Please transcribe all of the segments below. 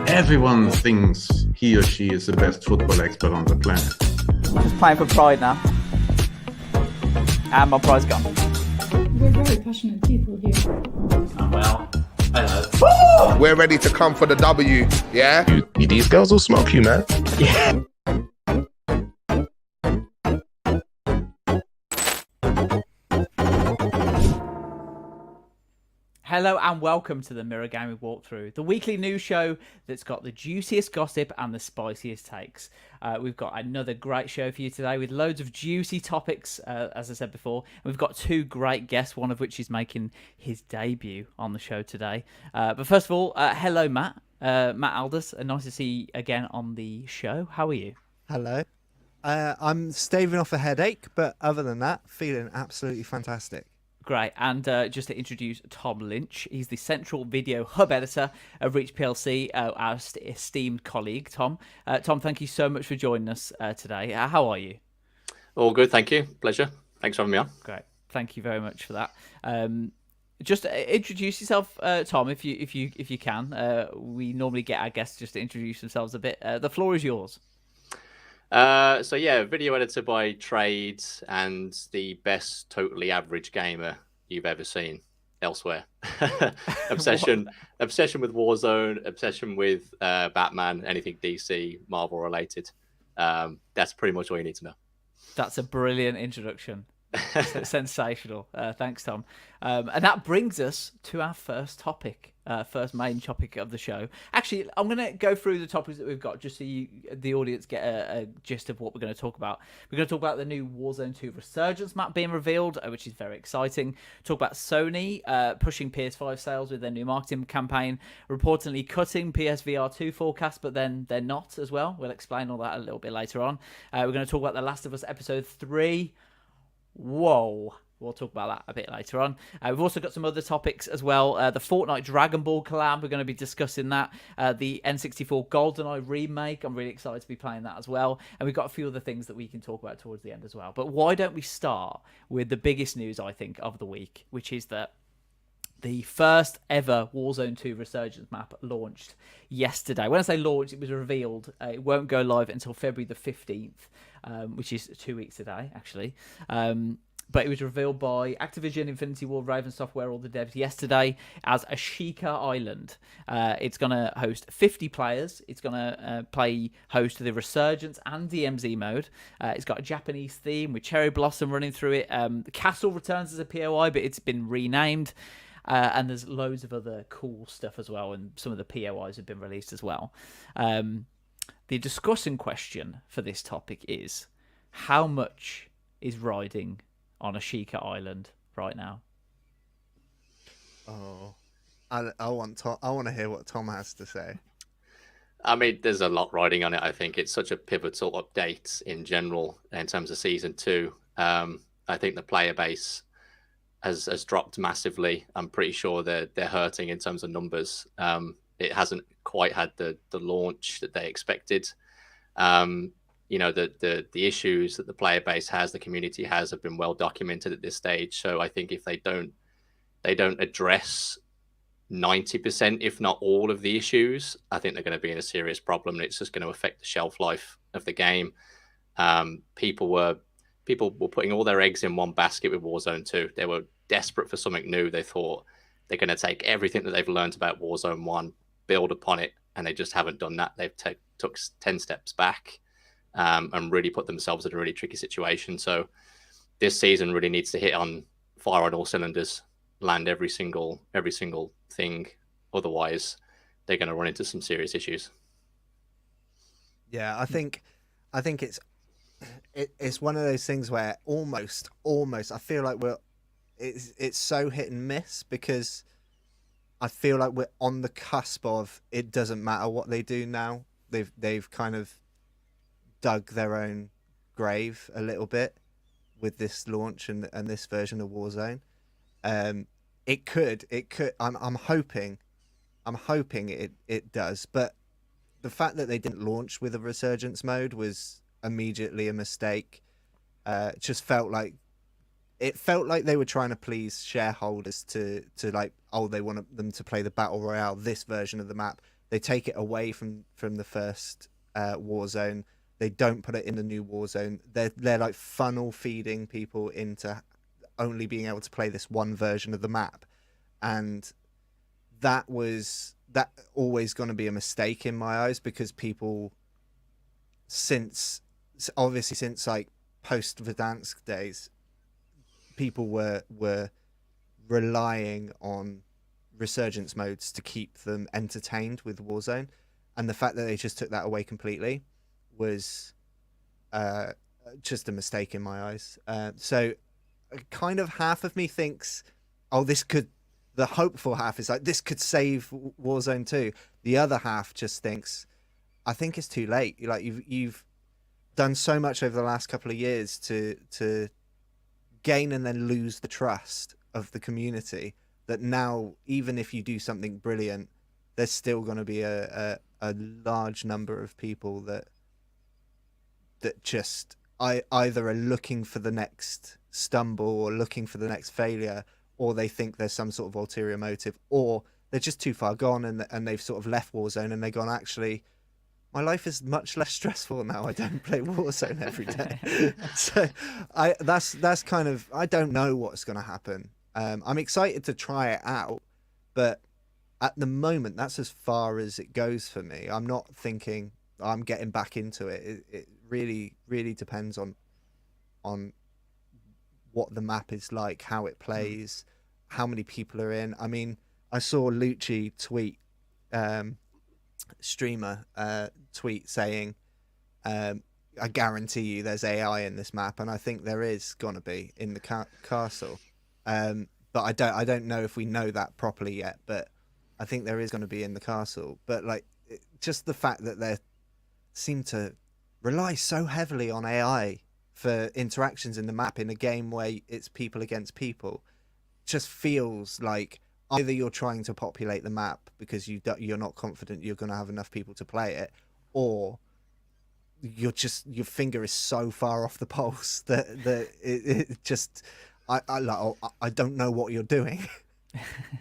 Everyone thinks he or she is the best football expert on the planet. Just playing for pride now. And my prize gone. We're very passionate people here. Well, hello. We're ready to come for the W, yeah? These girls will smoke you, man. Yeah. Hello and welcome to the Mirror Gaming Walkthrough, the weekly news show that's got the juiciest gossip and the spiciest takes. We've got another great show for you today with loads of juicy topics, as I said before. And we've got two great guests, one of which is making his debut on the show today. But first of all, hello, Matt. Matt Aldous, nice to see you again on the show. How are you? Hello. I'm staving off a headache, but other than that, feeling absolutely fantastic. Great. And just to introduce Tom Lynch, he's the Central Video Hub Editor of Reach PLC, our esteemed colleague, Tom. Tom, thank you so much for joining us today. How are you? All good, thank you. Pleasure. Thanks for having me on. Great. Thank you very much for that. Just introduce yourself, Tom, if you can. We normally get our guests just to introduce themselves a bit. The floor is yours. Video editor by trade and the best totally average gamer you've ever seen elsewhere. obsession with Warzone, obsession with Batman, anything DC, Marvel related. That's pretty much all you need to know. That's a brilliant introduction. Sensational. Thanks, Tom. And that brings us to our first topic. First main topic of the show. Actually, I'm going to go through the topics that we've got just so the audience get a gist of what we're going to talk about. We're going to talk about the new Warzone 2 Resurgence Map being revealed, which is very exciting. Talk about Sony pushing PS5 sales with their new marketing campaign, reportedly cutting PSVR 2 forecast, but then they're not as well. We'll explain all that a little bit later on. We're going to talk about The Last of Us Episode 3. Whoa. We'll talk about that a bit later on. We've also got some other topics as well. The Fortnite Dragon Ball collab, we're going to be discussing that. The N64 GoldenEye remake, I'm really excited to be playing that as well. And we've got a few other things that we can talk about towards the end as well. But why don't we start with the biggest news, I think, of the week, which is that the first ever Warzone 2 Resurgence Map launched yesterday. When I say launched, it was revealed. It won't go live until February the 15th, which is 2 weeks today, actually. But it was revealed by Activision, Infinity Ward, Raven Software, all the devs yesterday as Ashika Island. It's going to host 50 players. It's going to host the Resurgence and DMZ mode. It's got a Japanese theme with Cherry Blossom running through it. The castle returns as a POI, but it's been renamed. And there's loads of other cool stuff as well, and some of the POIs have been released as well. The discussion question for this topic is, how much is riding on Ashika Island right now? Oh, I want to hear what Tom has to say. I mean, there's a lot riding on it. I think it's such a pivotal update in general in terms of Season 2. I think the player base has dropped massively. I'm pretty sure they're hurting in terms of numbers. It hasn't quite had the launch that they expected. The issues that the player base has, the community has, have been well documented at this stage. So I think if they don't address 90%, if not all of the issues, I think they're going to be in a serious problem, and it's just going to affect the shelf life of the game. People were putting all their eggs in one basket with Warzone 2. They were desperate for something new. They thought they're going to take everything that they've learned about Warzone 1, build upon it, and they just haven't done that. They've took 10 steps back. And really put themselves in a really tricky situation. So this season really needs to fire on all cylinders, land every single thing. Otherwise, they're going to run into some serious issues. Yeah, I think it's one of those things where almost I feel like it's so hit and miss, because I feel like we're on the cusp of it doesn't matter what they do now. They've kind of dug their own grave a little bit with this launch and this version of Warzone. It could. I'm hoping it does. But the fact that they didn't launch with a Resurgence mode was immediately a mistake. It just felt like they were trying to please shareholders to like, oh, they want them to play the Battle Royale, this version of the map, They take it away from the first Warzone. They don't put it in the new Warzone. They're like funnel feeding people into only being able to play this one version of the map, and that always going to be a mistake in my eyes, because people since like post Verdansk days, people were relying on resurgence modes to keep them entertained with Warzone, and the fact that they just took that away completely was just a mistake in my eyes. So kind of half of me thinks, oh, the hopeful half is like, this could save Warzone 2. The other half just thinks, I think it's too late. Like you've done so much over the last couple of years to gain and then lose the trust of the community, that now, even if you do something brilliant, there's still going to be a large number of people that just either are looking for the next stumble or looking for the next failure, or they think there's some sort of ulterior motive, or they're just too far gone and they've sort of left Warzone and they've gone, actually, my life is much less stressful now. I don't play Warzone every day. So that's kind of, I don't know what's going to happen. I'm excited to try it out, but at the moment, that's as far as it goes for me. I'm not thinking I'm getting back into it. It really, really depends on what the map is like, how it plays, how many people are in. I mean, I saw Lucci tweet, streamer tweet saying, I guarantee you there's AI in this map, and I think there is gonna be in the castle. But I don't know if we know that properly yet, but I think there is going to be in the castle. But like, just the fact that they seem to rely so heavily on AI for interactions in the map in a game where it's people against people, just feels like either you're trying to populate the map because you're not confident you're going to have enough people to play it, or your finger is so far off the pulse that it just I don't know what you're doing.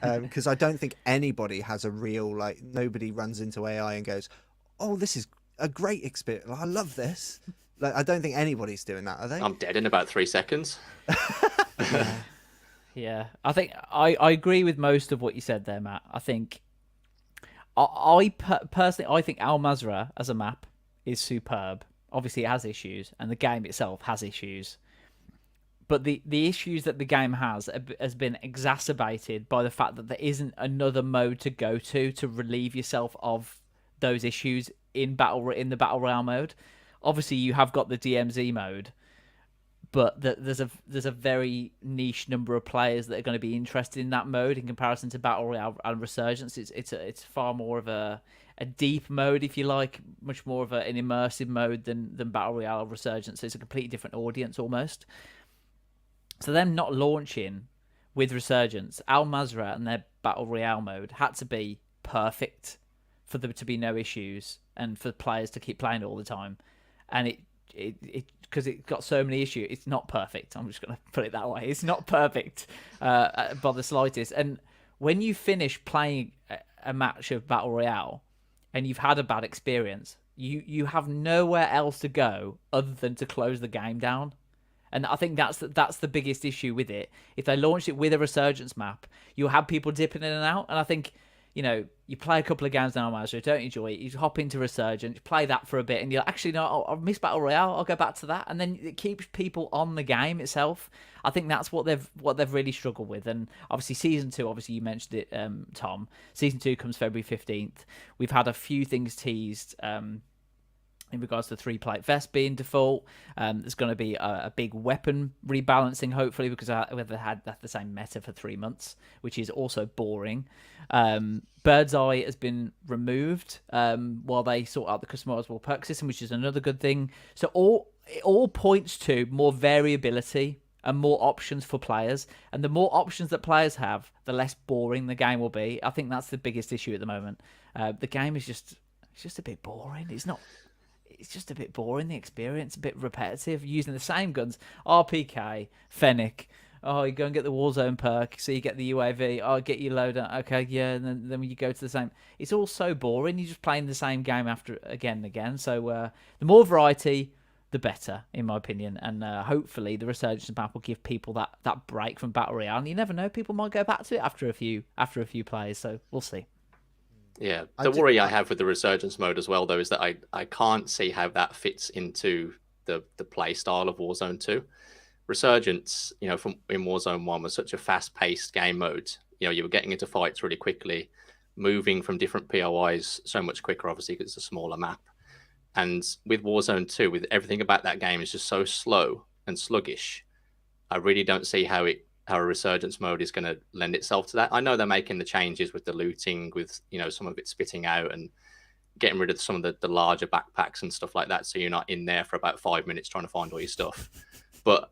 Because I don't think anybody has a real, like, nobody runs into AI and goes, oh, this is a great experience, I love this. Like, I don't think anybody's doing that, are they? I'm dead in about 3 seconds. Yeah, I think I agree with most of what you said there, Matt. I think I personally, I think Al Mazrah as a map is superb. Obviously it has issues, and the game itself has issues, but the issues that the game has been exacerbated by the fact that there isn't another mode to go to relieve yourself of those issues in the battle royale mode. Obviously, you have got the DMZ mode, but there's a very niche number of players that are going to be interested in that mode in comparison to battle royale and Resurgence. It's far more of a deep mode, if you like, much more of an immersive mode than battle royale or Resurgence. So it's a completely different audience almost. So them not launching with Resurgence, Al Mazrah and their Battle Royale mode had to be perfect for there to be no issues and for players to keep playing all the time. And it because it got so many issues, it's not perfect. I'm just going to put it that way. It's not perfect by the slightest. And when you finish playing a match of Battle Royale and you've had a bad experience, you have nowhere else to go other than to close the game down. And I think that's the biggest issue with it. If they launched it with a Resurgence map, you'll have people dipping in and out. And I think, you play a couple of games now, Mazda, don't enjoy it. You hop into Resurgence, play that for a bit, and you're like, actually, no, I'll miss Battle Royale. I'll go back to that. And then it keeps people on the game itself. I think that's what they've really struggled with. And obviously, Season 2, obviously, you mentioned it, Tom. Season 2 comes February 15th. We've had a few things teased. In regards to the 3-plate vest being default, there's going to be a big weapon rebalancing, hopefully, because we've had the same meta for 3 months, which is also boring. Bird's Eye has been removed while they sort out the customizable perk system, which is another good thing. So it all points to more variability and more options for players. And the more options that players have, the less boring the game will be. I think that's the biggest issue at the moment. The game is just a bit boring. It's just a bit boring, the experience, a bit repetitive, using the same guns, RPK, Fennec, Oh, you go and get the Warzone perk, so you get the UAV. Oh, get your loader. Okay, yeah, and then when you go to the same, it's all so boring. You're just playing the same game after again and again. So the more variety, the better, in my opinion. And hopefully, the Resurgence Map will give people that break from Battle Royale. And you never know, people might go back to it after a few players. So we'll see. Yeah, the worry I have with the Resurgence mode as well, though, is that I can't see how that fits into the play style of Warzone 2. Resurgence, from in Warzone 1 was such a fast-paced game mode. You were getting into fights really quickly, moving from different POIs so much quicker, obviously, because it's a smaller map. And with Warzone 2, with everything about that game is just so slow and sluggish, I really don't see how a Resurgence mode is going to lend itself to that. I know they're making the changes with the looting, with some of it spitting out and getting rid of some of the larger backpacks and stuff like that, so you're not in there for about 5 minutes trying to find all your stuff. But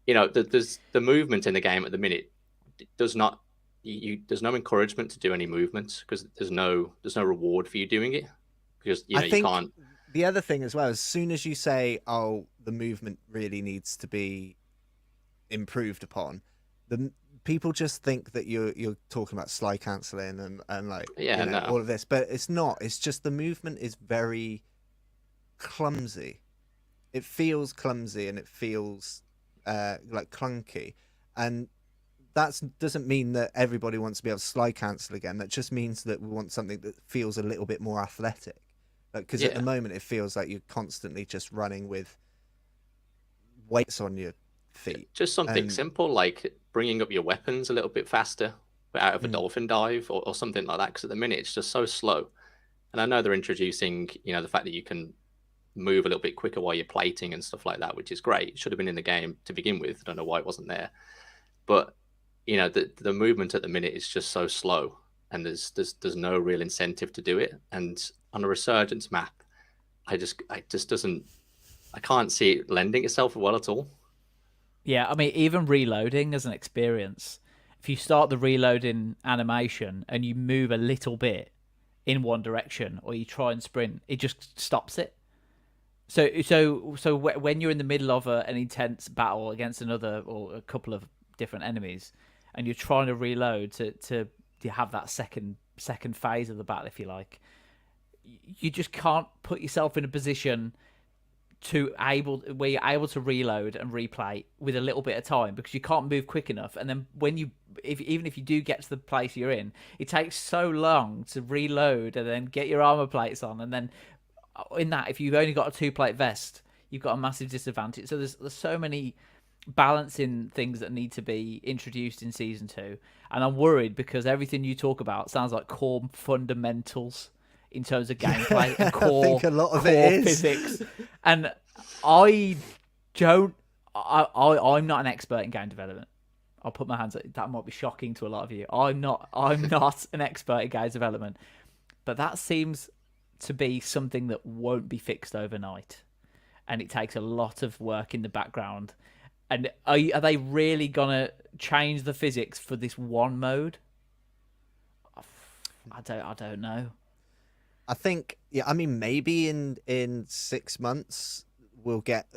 there's the movement in the game at the minute does not. There's no encouragement to do any movement because there's no reward for you doing it because I think you can't. The other thing as well, as soon as you say, "Oh, the movement really needs to be improved upon," the people just think that you're talking about slide cancelling and like all of this, but it's not. It's just the movement is very clumsy. It feels clumsy and it feels like clunky, and that doesn't mean that everybody wants to be able to slide cancel again. That just means that we want something that feels a little bit more athletic. Because at the moment it feels like you're constantly just running with weights on your feet. Just something simple like bringing up your weapons a little bit faster out of a dolphin dive or something like that. Because at the minute it's just so slow. And I know they're introducing, the fact that you can move a little bit quicker while you're plating and stuff like that, which is great. It should have been in the game to begin with. I don't know why it wasn't there. But, the movement at the minute is just so slow. And there's no real incentive to do it. And on a Resurgence map, I can't see it lending itself well at all. Yeah, I mean, even reloading as an experience, if you start the reloading animation and you move a little bit in one direction or you try and sprint, it just stops it. So when you're in the middle of an intense battle against another or a couple of different enemies, and you're trying to reload to have that second phase of the battle, if you like, you just can't put yourself in a position where you're able to reload and replay with a little bit of time because you can't move quick enough. And then even if you do get to the place you're in, it takes so long to reload and then get your armor plates on. And then in that, if you've only got a 2-plate vest, you've got a massive disadvantage. So there's so many balancing things that need to be introduced in season 2, and I'm worried because everything you talk about sounds like core fundamentals in terms of gameplay and core, I think a lot of core it is. physics. And I'm not an expert in game development. I'll put my hands up. That might be shocking to a lot of you. I'm not an expert in game development, but that seems to be something that won't be fixed overnight, and it takes a lot of work in the background. And are they really gonna change the physics for this one mode? I don't know. I think, I mean, maybe in 6 months we'll get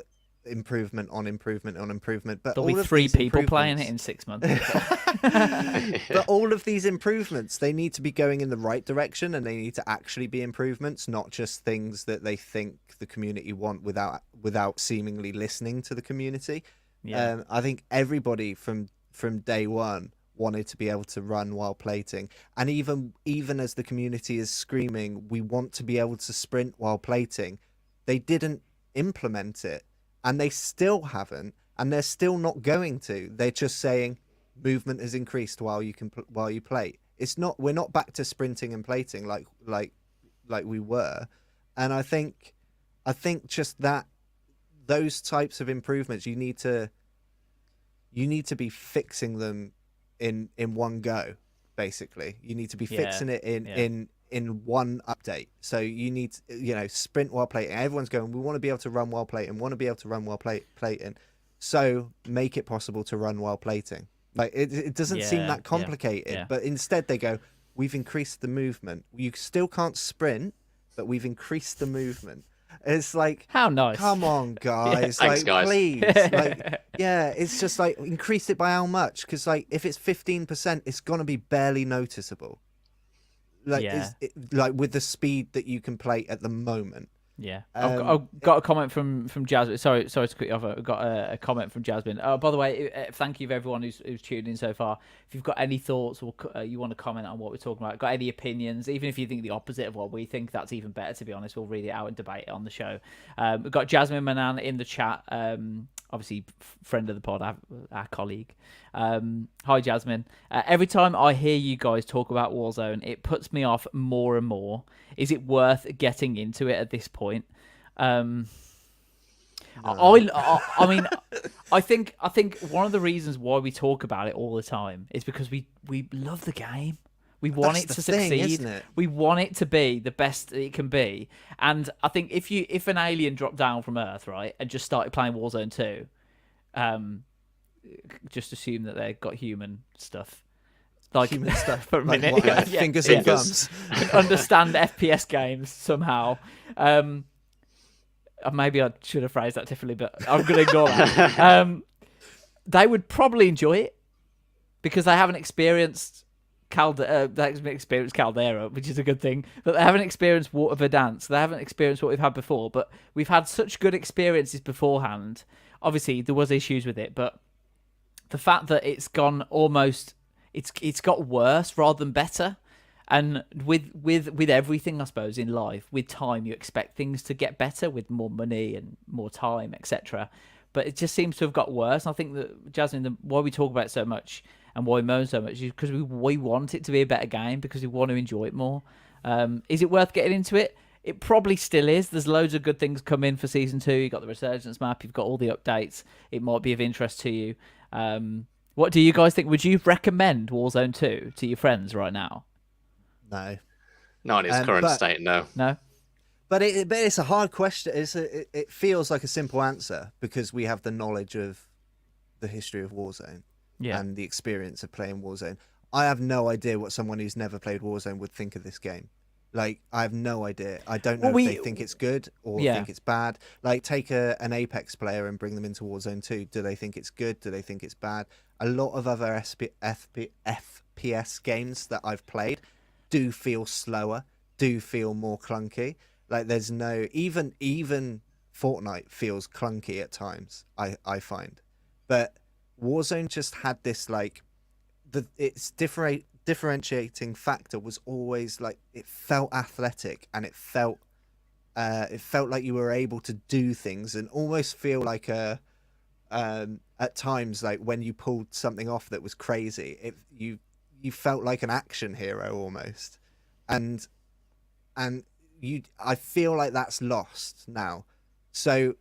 improvement on improvement on improvement. But there'll be 3 people playing it in 6 months. But all of these improvements, they need to be going in the right direction, and they need to actually be improvements, not just things that they think the community want without seemingly listening to the community. Yeah. I think everybody from day one wanted to be able to run while plating, and even as the community is screaming, we want to be able to sprint while plating, they didn't implement it, and they still haven't, and they're still not going to. They're just saying movement has increased while you plate. It's not. We're not back to sprinting and plating like we were, and I think just that. Those types of improvements, you need to be fixing them in one go. Basically, you need to be fixing it in one update. So you need sprint while plating. Everyone's going, we want to be able to run while plating. Want to be able to run while plating. So make it possible to run while plating. Like it doesn't seem that complicated, but instead they go, we've increased the movement. You still can't sprint, but we've increased the movement. It's like, How nice. come on, guys. Thanks, like, guys. please. Like, yeah, it's just like, increase it by how much? Because, like, if it's 15%, it's going to be barely noticeable. Like, Yeah. like, with the speed that you can play at the moment. Yeah, I've got a comment from Jasmine. Sorry to cut you off. I've got a comment from Jasmine. By the way, thank you for everyone who's tuned in so far. If you've got any thoughts or you want to comment on what we're talking about, got any opinions, even if you think the opposite of what we think, that's even better. To be honest, we'll read it out and debate it on the show. We've got Jasmine Manan in the chat. Obviously, friend of the pod, our colleague. Hi, Jasmine. Every time I hear you guys talk about Warzone, it puts me off more and more. Is it worth getting into it at this point? I mean, I think one of the reasons why we talk about it all the time is because we love the game. We want it to succeed. Isn't it? We want it to be the best it can be. And I think if an alien dropped down from Earth, right, and just started playing Warzone 2, just assume that they've got human stuff. Like Human stuff. for a Like minute. what, Yeah, fingers yeah. and thumbs. Understand FPS games somehow. Maybe I should have phrased that differently, but I'm going to ignore that. They would probably enjoy it because they haven't experienced Caldera, which is a good thing, but they haven't experienced Water Verdansk. They haven't experienced what we've had before, but we've had such good experiences beforehand. Obviously, there was issues with it, but the fact that it's gone almost... It's got worse rather than better, and with everything, I suppose, in life, with time you expect things to get better with more money and more time, etc. But it just seems to have got worse. And I think that, Jasmine, why we talk about it so much and why we moan so much is because we want it to be a better game because we want to enjoy it more. Is it worth getting into it? It probably still is. There's loads of good things coming for Season 2. You've got the Resurgence Map. You've got all the updates. It might be of interest to you. What do you guys think? Would you recommend Warzone 2 to your friends right now? No. Not in its current state, no. No? But it's a hard question. It feels like a simple answer because we have the knowledge of the history of Warzone and the experience of playing Warzone. I have no idea what someone who's never played Warzone would think of this game. Like, I have no idea. I don't know if they think it's good or think it's bad. Like, take an Apex player and bring them into Warzone 2. Do they think it's good? Do they think it's bad? A lot of other FPS games that I've played do feel slower, do feel more clunky. Like, there's no... Even Fortnite feels clunky at times, I find. But Warzone just had this, like... Its differentiating factor was always, like, it felt athletic and it felt like you were able to do things and almost feel like at times, like, when you pulled something off that was crazy, you felt like an action hero almost. And I feel like that's lost now. So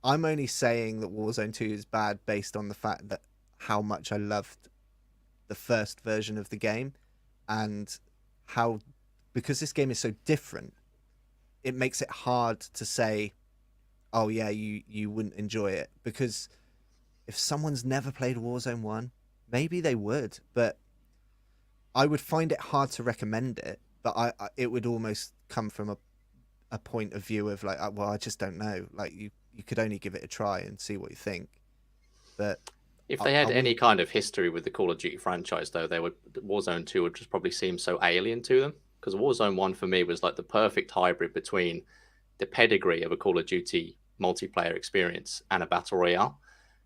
I'm only saying that Warzone 2 is bad based on the fact that how much I loved the first version of the game, and how, because this game is so different, it makes it hard to say, oh yeah, you wouldn't enjoy it, because if someone's never played Warzone 1, maybe they would, but I would find it hard to recommend it. But it would almost come from a point of view of, like, well, I just don't know. Like, you could only give it a try and see what you think. But if they had any kind of history with the Call of Duty franchise, though, Warzone 2 would just probably seem so alien to them. Because Warzone 1 for me was like the perfect hybrid between the pedigree of a Call of Duty multiplayer experience and a battle royale.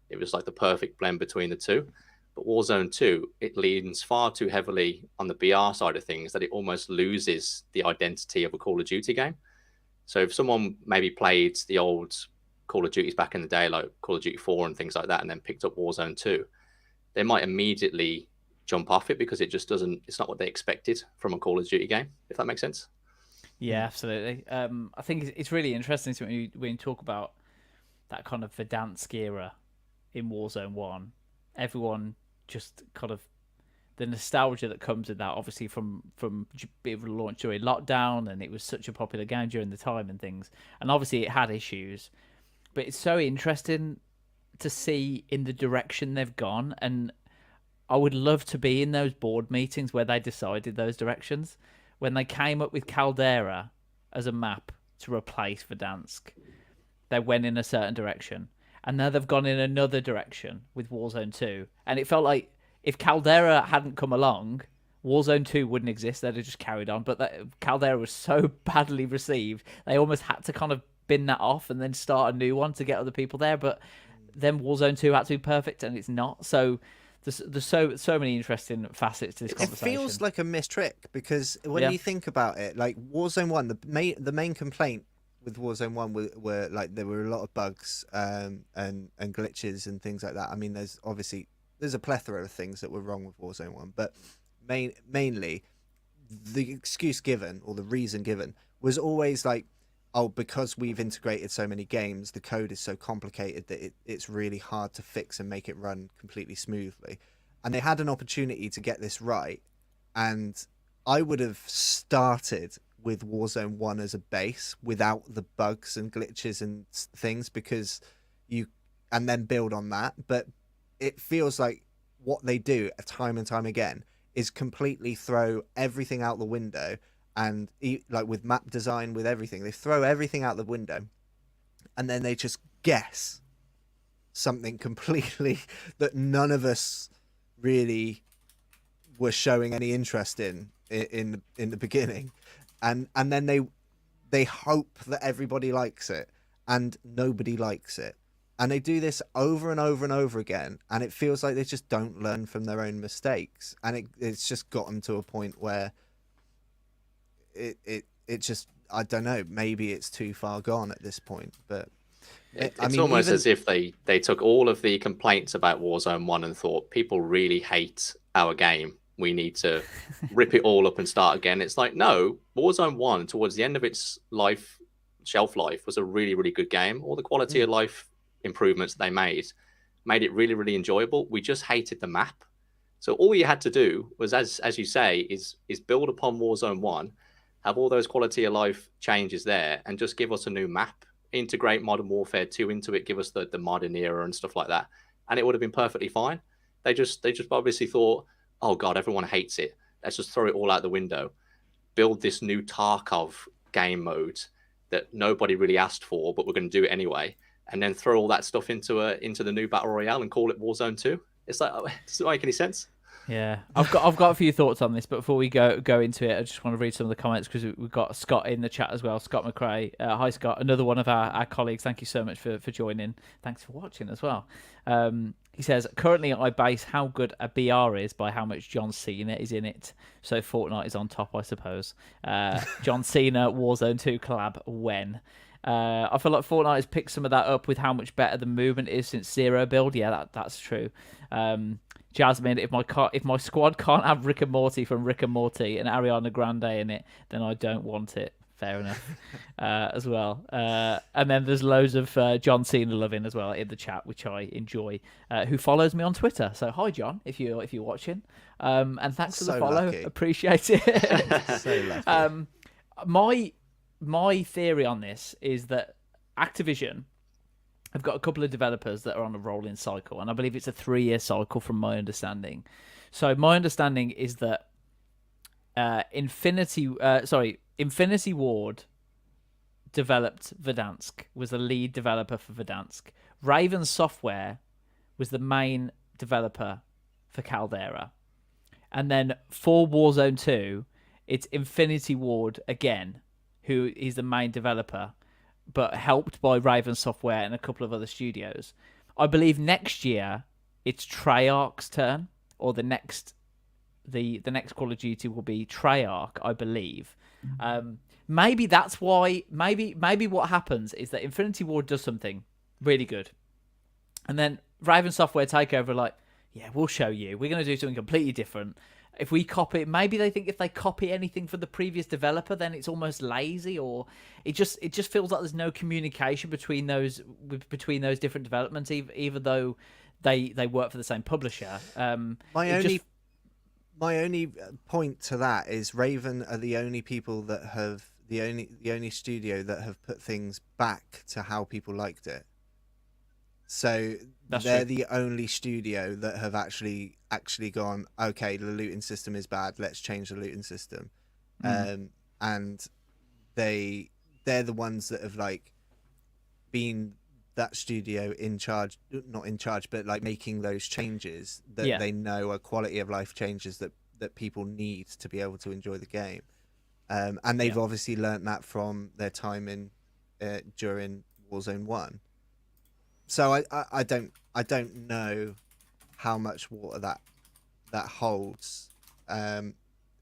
It was like the perfect blend between the two. But Warzone 2, it leans far too heavily on the BR side of things that it almost loses the identity of a Call of Duty game. So if someone maybe played the old Call of Duties back in the day, like Call of Duty 4 and things like that, and then picked up Warzone 2, they might immediately jump off it because it's not what they expected from a Call of Duty game, if that makes sense. Yeah, absolutely. I think it's really interesting when you talk about that kind of Verdansk era in Warzone 1. Everyone just kind of, the nostalgia that comes with that, obviously from being able to launch during lockdown, and it was such a popular game during the time and things. And obviously it had issues, but it's so interesting to see in the direction they've gone. And I would love to be in those board meetings where they decided those directions. When they came up with Caldera as a map to replace Verdansk. They went in a certain direction, and now they've gone in another direction with Warzone 2. And it felt like if Caldera hadn't come along, Warzone 2 wouldn't exist. They'd have just carried on. But Caldera was so badly received, they almost had to kind of bin that off and then start a new one to get other people there. But then Warzone 2 had to be perfect, and it's not. So there's so many interesting facets to this conversation. It feels like a missed trick, because when you think about it, like Warzone 1, the main complaint with Warzone 1 were like there were a lot of bugs and glitches and things like that. I mean, there's a plethora of things that were wrong with Warzone 1, but mainly the excuse given, or the reason given, was always like, oh, because we've integrated so many games, the code is so complicated that it's really hard to fix and make it run completely smoothly. And they had an opportunity to get this right, and I would have started with Warzone 1 as a base without the bugs and glitches and things, and then build on that. But it feels like what they do time and time again is completely throw everything out the window, and like with map design, with everything, they throw everything out the window, and then they just guess something completely that none of us really were showing any interest in the beginning, and then they hope that everybody likes it, and nobody likes it. And they do this over and over and over again, and it feels like they just don't learn from their own mistakes. And it's just gotten to a point where it just, I don't know, maybe it's too far gone at this point. But it's almost as if they took all of the complaints about Warzone 1 and thought, people really hate our game, we need to rip it all up and start again. It's like, no, Warzone 1, towards the end of its shelf life, was a really, really good game. All the quality of life improvements they made it really, really enjoyable. We just hated the map. So all you had to do was, as you say, is build upon Warzone 1, have all those quality of life changes there, and just give us a new map, integrate Modern Warfare 2 into it, give us the modern era and stuff like that, and it would have been perfectly fine. They just obviously thought, oh god, everyone hates it, let's just throw it all out the window, build this new Tarkov game mode that nobody really asked for, but we're going to do it anyway, and then throw all that stuff into the new Battle Royale and call it Warzone 2. It's like, does it make any sense? Yeah, I've got a few thoughts on this, but before we go into it, I just want to read some of the comments, because we've got Scott in the chat as well. Scott McRae, hi Scott, another one of our colleagues. Thank you so much for joining. Thanks for watching as well. He says, currently I base how good a BR is by how much John Cena is in it. So Fortnite is on top, I suppose. John Cena Warzone 2 collab when? I feel like Fortnite has picked some of that up with how much better the movement is since Zero Build. Yeah, that's true. Jasmine, if my squad can't have Rick and Morty from Rick and Morty and Ariana Grande in it, then I don't want it. Fair enough. As well. And then there's loads of John Cena loving as well in the chat, which I enjoy, who follows me on Twitter. So hi John, if you're watching. And thanks for the follow. Lucky. Appreciate it. So lucky. My theory on this is that Activision have got a couple of developers that are on a rolling cycle, and I believe it's a 3-year cycle from my understanding. So my understanding is that Infinity Ward developed Verdansk, was the lead developer for Verdansk. Raven Software was the main developer for Caldera. And then for Warzone 2, it's Infinity Ward again, who is the main developer, but helped by Raven Software and a couple of other studios. I believe next year it's Treyarch's turn, or the next Call of Duty will be Treyarch, I believe. Maybe that's why. Maybe what happens is that Infinity Ward does something really good, and then Raven Software take over. Like, yeah, we'll show you. We're going to do something completely different. If we copy, maybe they think if they copy anything from the previous developer, then it's almost lazy, or it just feels like there's no communication between those different developments, even though they work for the same publisher. My only point to that is Raven are the only people that have the only studio that have put things back to how people liked it. So they're the only studio that have actually gone, okay, the looting system is bad, let's change the looting system. And they they're the ones that have like been that studio in charge, not in charge, but like making those changes that they know are quality of life changes that people need to be able to enjoy the game. And they've obviously learnt that from their time in during Warzone 1. So I don't know how much water that holds.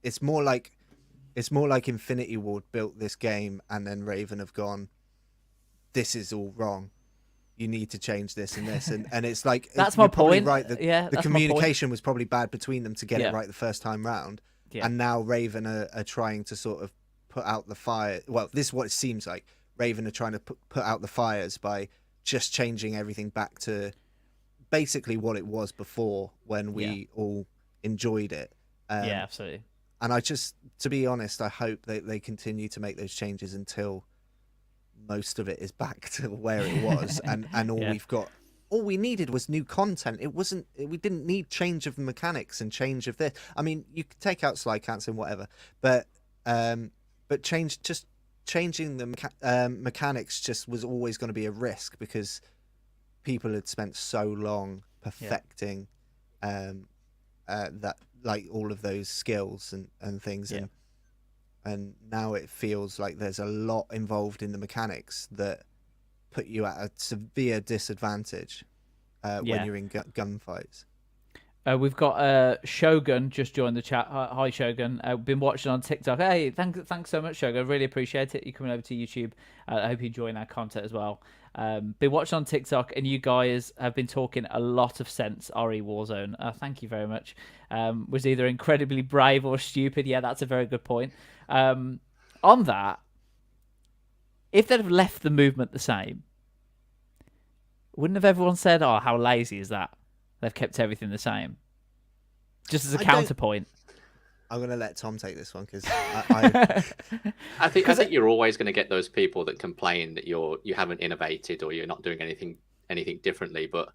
It's more like Infinity Ward built this game and then Raven have gone, this is all wrong. You need to change this and this, and it's like that's my point. Right, the communication my was probably bad between them to get it right the first time round, and now Raven are trying to sort of put out the fire. Well, this is what it seems like. Raven are trying to put out the fires by just changing everything back to basically what it was before when we all enjoyed it. Yeah, absolutely. And I just, to be honest, I hope that they continue to make those changes until most of it is back to where it was, and all we needed was new content. We didn't need change of mechanics and change of this. I mean, you could take out slide counts and whatever, but changing the mechanics just was always going to be a risk because people had spent so long perfecting that, like, all of those skills and things, and now it feels like there's a lot involved in the mechanics that put you at a severe disadvantage when you're in gunfights. We've got Shogun just joined the chat. Hi Shogun. Been watching on TikTok. Hey, thanks so much, Shogun. Really appreciate it. You coming over to YouTube. I hope you enjoying our content as well. Been watching on TikTok, and you guys have been talking a lot of sense. RE Warzone. Thank you very much. Was either incredibly brave or stupid. Yeah, that's a very good point. On that, if they'd have left the movement the same, wouldn't have everyone said, "Oh, how lazy is that? They've kept everything the same." Just as a counterpoint. I'm going to let Tom take this one because I think you're always going to get those people that complain that you haven't innovated or you're not doing anything differently. But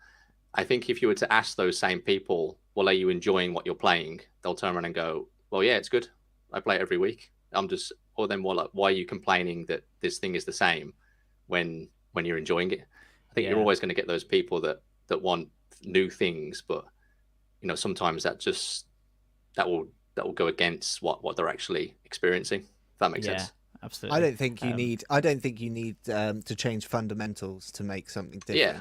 I think if you were to ask those same people, well, are you enjoying what you're playing? They'll turn around and go, well, yeah, it's good. I play it every week. Or then why are you complaining that this thing is the same when you're enjoying it? I think you're always going to get those people that want new things, but sometimes that will go against what they're actually experiencing. If that makes sense. Absolutely. I don't think you need to change fundamentals to make something different. Yeah.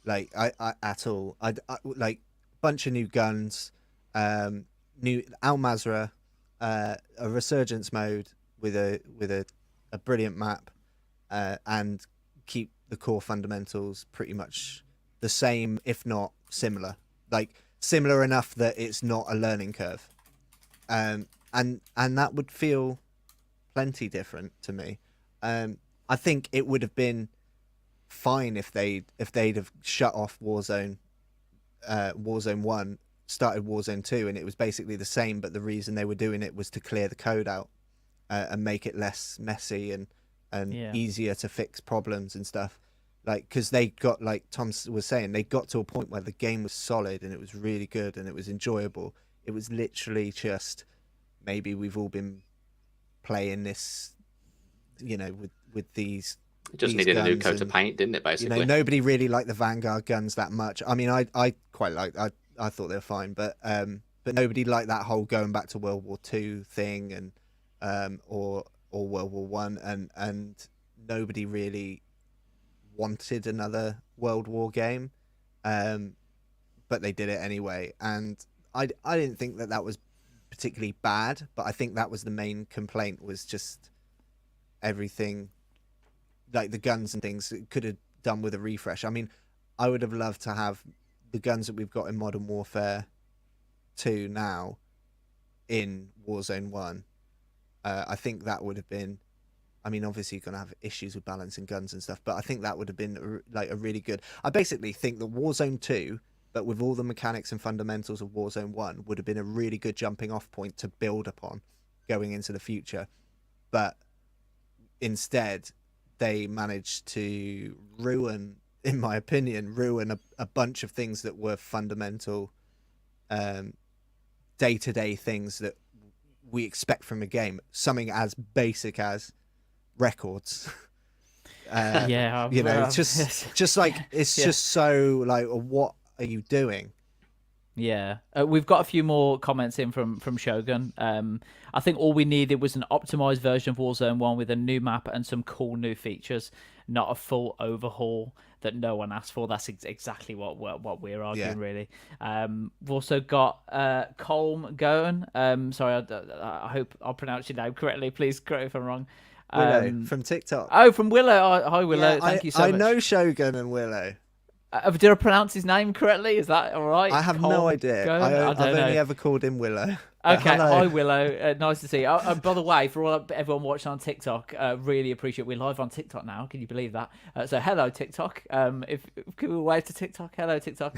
Like I at all. I like bunch of new guns, new Al Mazrah, a resurgence mode with a brilliant map, and keep the core fundamentals pretty much the same, if not similar. Like similar enough that it's not a learning curve. And that would feel plenty different to me. I think it would have been fine if they'd have shut off Warzone 1, started Warzone 2, and it was basically the same, but the reason they were doing it was to clear the code out and make it less messy and easier to fix problems and stuff. Like, because they got, like Tom was saying, they got to a point where the game was solid and it was really good and it was enjoyable. It was literally just, maybe we've all been playing this, with these. It just needed a new coat of paint, didn't it? Basically, nobody really liked the Vanguard guns that much. I mean, I quite liked. I thought they were fine, but nobody liked that whole going back to World War II thing and or World War One, and nobody really wanted another World War game, but they did it anyway, and I didn't think that was particularly bad, but I think that was the main complaint, was just everything, like the guns and things, it could have done with a refresh. I mean, I would have loved to have the guns that we've got in Modern Warfare 2 now in Warzone 1. I think that would have been, I mean, obviously you're going to have issues with balancing guns and stuff, but I think that would have been like a really good, I basically think that Warzone 2, but with all the mechanics and fundamentals of Warzone 1, would have been a really good jumping off point to build upon going into the future. But instead, they managed to ruin, in my opinion, a bunch of things that were fundamental day-to-day things that we expect from a game. Something as basic as records. Yeah, You know, well, just like it's Yeah. just so like, what are you doing? Yeah, we've got a few more comments in from Shogun. I think all we needed was an optimized version of Warzone 1 with a new map and some cool new features, not a full overhaul that no one asked for. That's exactly what we're arguing, really. We've also got Colm going. Sorry, I hope I'll pronounce your name correctly. Please correct me if I'm wrong. Willow from TikTok. Oh, from Willow. Hi, Willow. Yeah, Thank you so much. I know Shogun and Willow. Did I pronounce his name correctly? Is that all right? I have no idea. I've only ever called him Willow. Okay, Hello. hi Willow. Nice to see you. By the way, for everyone watching on TikTok, really appreciate. We're live on TikTok now. Can you believe that? So hello TikTok. If can we wave to TikTok? Hello TikTok.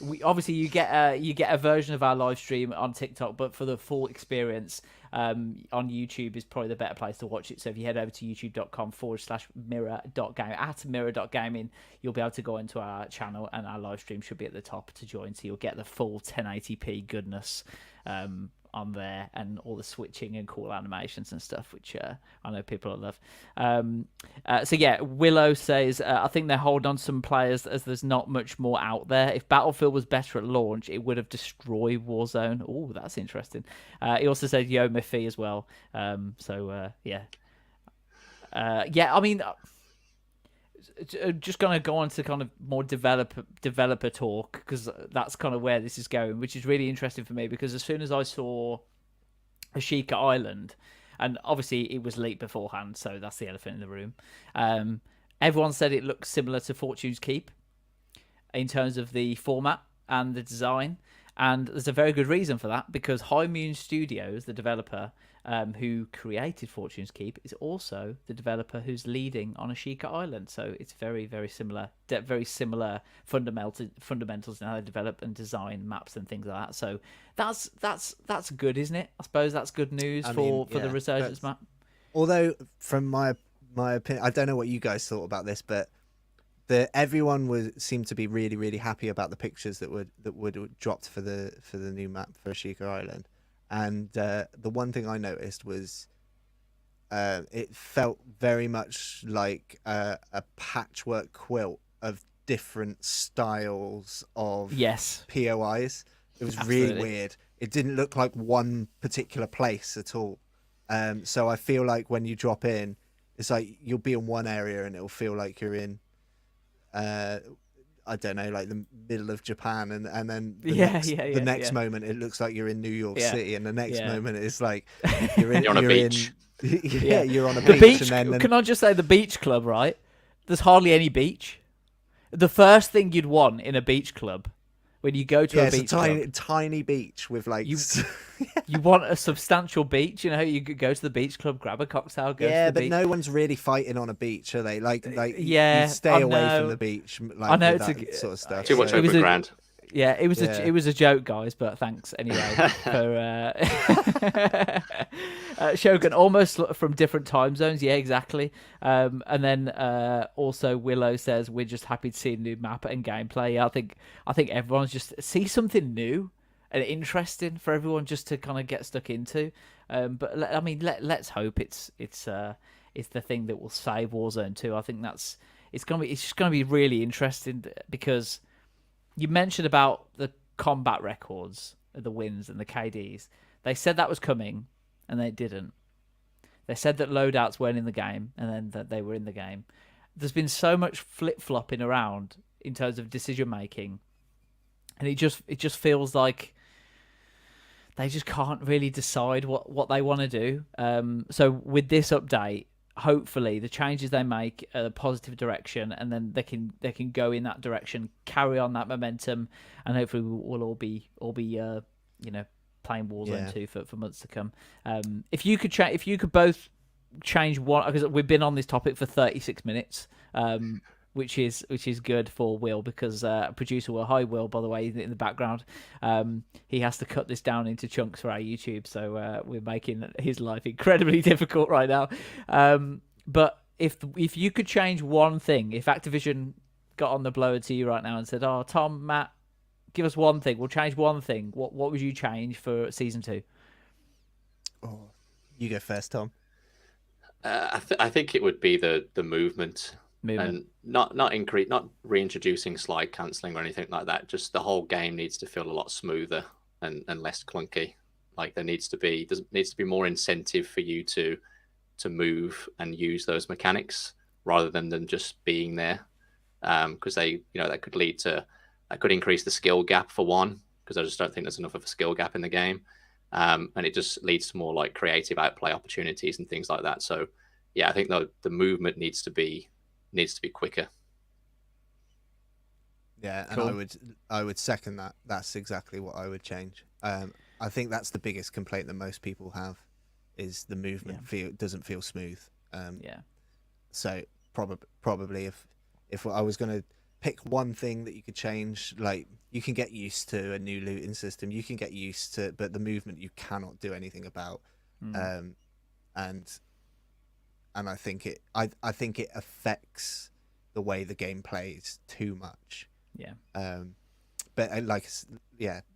We obviously you get a version of our live stream on TikTok, but for the full experience, on YouTube is probably the better place to watch it. So if you head over to youtube.com/mirror.gaming @mirror.gaming, you'll be able to go into our channel, and our live stream should be at the top to join. So you'll get the full 1080p goodness on there, and all the switching and cool animations and stuff, which I know people will love. So yeah, Willow says, I think they hold on some players as there's not much more out there. If Battlefield was better at launch, it would have destroyed Warzone. Oh, that's interesting. He also said Yo Miffy as well. Yeah. I mean, just going to go on to kind of more developer talk, because that's kind of where this is going, which is really interesting for me, because as soon as I saw Ashika Island, and obviously it was leaked beforehand, so that's the elephant in the room, everyone said it looks similar to Fortune's Keep in terms of the format and the design, and there's a very good reason for that, because High Moon Studios, the developer who created Fortune's Keep, is also the developer who's leading on Ashika Island. So it's very, very similar fundamentals in how they develop and design maps and things like that. So that's good, isn't it? I suppose that's good news for the Resurgence map. Although, from my opinion, I don't know what you guys thought about this, but everyone seemed to be really, really happy about the pictures that would dropped for the new map for Ashika Island. And the one thing I noticed was it felt very much like a patchwork quilt of different styles of POIs. It was really weird. It didn't look like one particular place at all. So I feel like when you drop in, it's like you'll be in one area and it'll feel like you're in I don't know, like the middle of Japan, and then the next moment it looks like you're in New York City, and the next moment it's like you're on a beach. You're on a beach. And then, can I just say, the beach club, right? There's hardly any beach. The first thing you'd want in a beach club, when you go to a beach club, tiny beach with like you want a substantial beach. You know, you could go to the beach club, grab a cocktail, go to the beach. No one's really fighting on a beach, are they? Like you stay away from the beach. Like, I know, that sort of stuff. Too much overground. Yeah, it was a joke, guys. But thanks anyway for Shogun. Almost from different time zones. Yeah, exactly. And then also Willow says we're just happy to see a new map and gameplay. Yeah, I think everyone's just see something new and interesting for everyone just to kind of get stuck into. But I mean, let's hope it's the thing that will save Warzone 2. I think it's just gonna be really interesting, because you mentioned about the combat records, the wins and the KDs. They said that was coming, and they didn't. They said that loadouts weren't in the game, and then that they were in the game. There's been so much flip-flopping around in terms of decision making, and it just feels like they just can't really decide what they want to do. So with this update, hopefully the changes they make are a positive direction, and then they can go in that direction, carry on that momentum, and hopefully we'll all be playing Warzone 2 for months to come. If you could both change one, because we've been on this topic for 36 minutes, which is good for Will, because producer Will, hi Will, by the way, in the background, he has to cut this down into chunks for our YouTube, so we're making his life incredibly difficult right now. But if you could change one thing, if Activision got on the blower to you right now and said, "Oh, Tom, Matt, give us one thing, we'll change one thing," what would you change for season 2? Oh, you go first, Tom. I think it would be the movement. And not reintroducing slide cancelling or anything like that. Just the whole game needs to feel a lot smoother and less clunky. Like there needs to be more incentive for you to move and use those mechanics rather than them just being there. Because that could increase the skill gap for one, because I just don't think there's enough of a skill gap in the game. And it just leads to more like creative outplay opportunities and things like that. So yeah, I think the movement needs to be quicker. Yeah, and Cool. I would second that. That's exactly what I would change. I think that's the biggest complaint that most people have, is the movement doesn't feel smooth. So probably if I was going to pick one thing that you could change, like you can get used to a new looting system, you can get used to, but the movement you cannot do anything about. And I think it affects the way the game plays too much. But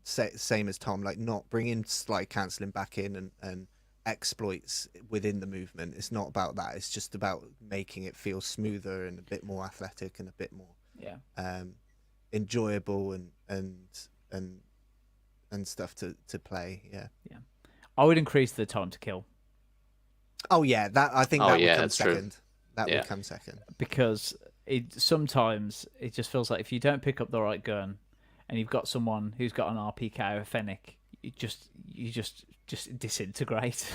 same as Tom, like not bringing slide cancelling back in and exploits within the movement. It's not about that. It's just about making it feel smoother and a bit more athletic and a bit more enjoyable and stuff to play. I would increase the time to kill. Oh yeah, that I think that would come second. True. That would come second, because sometimes it just feels like if you don't pick up the right gun and you've got someone who's got an RPK or a Fennec, you just disintegrate.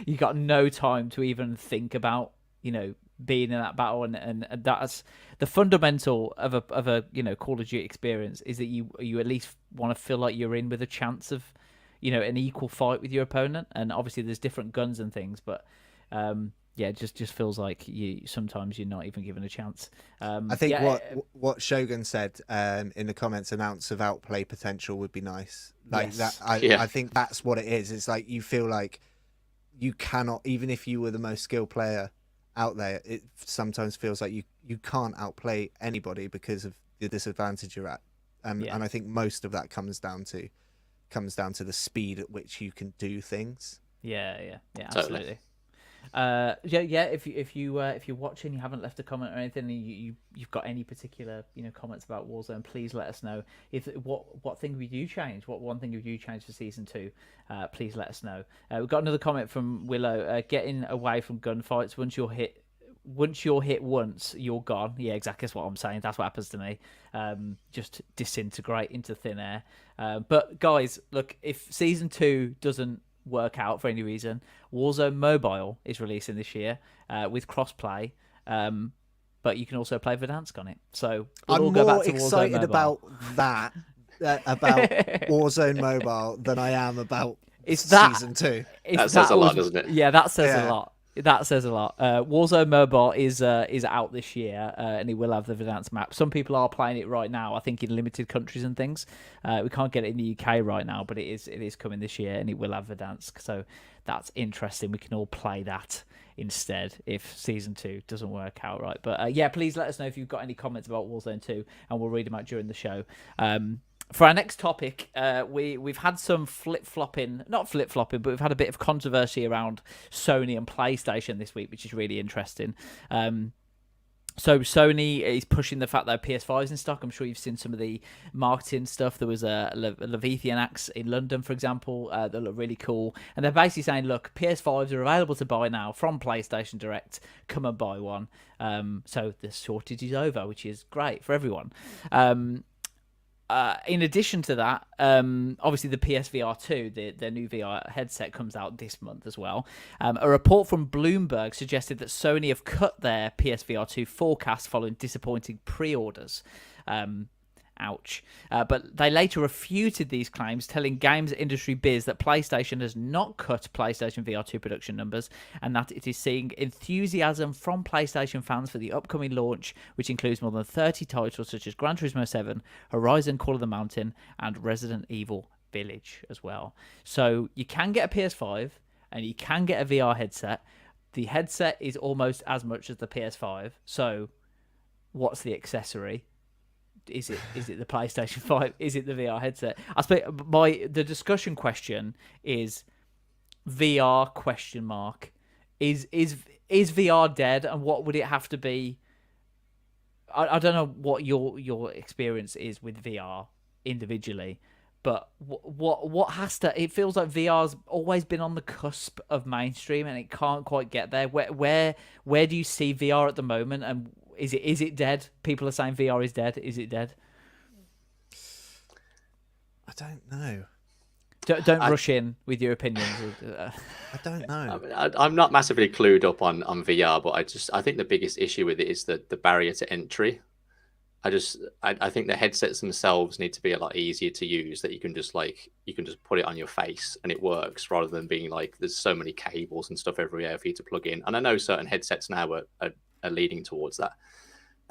You got no time to even think about being in that battle, and that's the fundamental of a Call of Duty experience, is that you at least want to feel like you're in with a chance of an equal fight with your opponent. And obviously there's different guns and things, but it just feels like sometimes you're not even given a chance. I think what Shogun said in the comments, an ounce of outplay potential would be nice. Like that, I think that's what it is. It's like you feel like you cannot, even if you were the most skilled player out there, it sometimes feels like you can't outplay anybody because of the disadvantage you're at. And I think most of that comes down to the speed at which you can do things. Absolutely. If you're watching, you haven't left a comment or anything, and you've got any particular comments about Warzone, please let us know. What thing would you change? What one thing would you change for season 2? Please let us know. We've got another comment from Willow. Getting away from gunfights. Once you're hit once, you're gone. Yeah, exactly. That's what I'm saying. That's what happens to me. Just disintegrate into thin air. But guys, look, if season 2 doesn't work out for any reason, Warzone Mobile is releasing this year with crossplay, but you can also play Verdansk on it. So I'm all go more back to excited about that about Warzone Mobile than I am about season 2. That says a lot, doesn't it? Yeah, that says a lot. That says a lot. Warzone Mobile is out this year, and it will have the Verdansk map. Some people are playing it right now, I think in limited countries and things. We can't get it in the UK right now, but it is coming this year, and it will have Verdansk. So that's interesting. We can all play that instead if season 2 doesn't work out right. But please let us know if you've got any comments about Warzone 2, and we'll read them out during the show. For our next topic, we've had some not flip-flopping, but we've had a bit of controversy around Sony and PlayStation this week, which is really interesting. So Sony is pushing the fact that PS5's in stock. I'm sure you've seen some of the marketing stuff. There was a Leviathan axe in London, for example, that look really cool. And they're basically saying, look, PS5s are available to buy now from PlayStation Direct. Come and buy one. So the shortage is over, which is great for everyone. In addition to that, obviously the PSVR 2, the new VR headset, comes out this month as well. A report from Bloomberg suggested that Sony have cut their PSVR 2 forecast following disappointing pre-orders. Ouch. But they later refuted these claims, telling Games Industry Biz that PlayStation has not cut PlayStation VR 2 production numbers, and that it is seeing enthusiasm from PlayStation fans for the upcoming launch, which includes more than 30 titles such as Gran Turismo 7, Horizon Call of the Mountain, and Resident Evil Village as well. So you can get a PS5 and you can get a VR headset. The headset is almost as much as the PS5. So what's the accessory? Is it the PlayStation 5? Is it the VR headset? I suppose the discussion question is VR ? Is VR dead, and what would it have to be? I don't know what your experience is with VR individually, but what has to? It feels like VR's always been on the cusp of mainstream, and it can't quite get there. Where do you see VR at the moment? And is it dead? People are saying VR is dead. Is it dead? I don't know. Don't rush in with your opinions. I don't know. I'm not massively clued up on VR, but I think the biggest issue with it is the barrier to entry. I think the headsets themselves need to be a lot easier to use, that you can just put it on your face and it works, rather than being like there's so many cables and stuff everywhere for you to plug in. And I know certain headsets now are leading towards that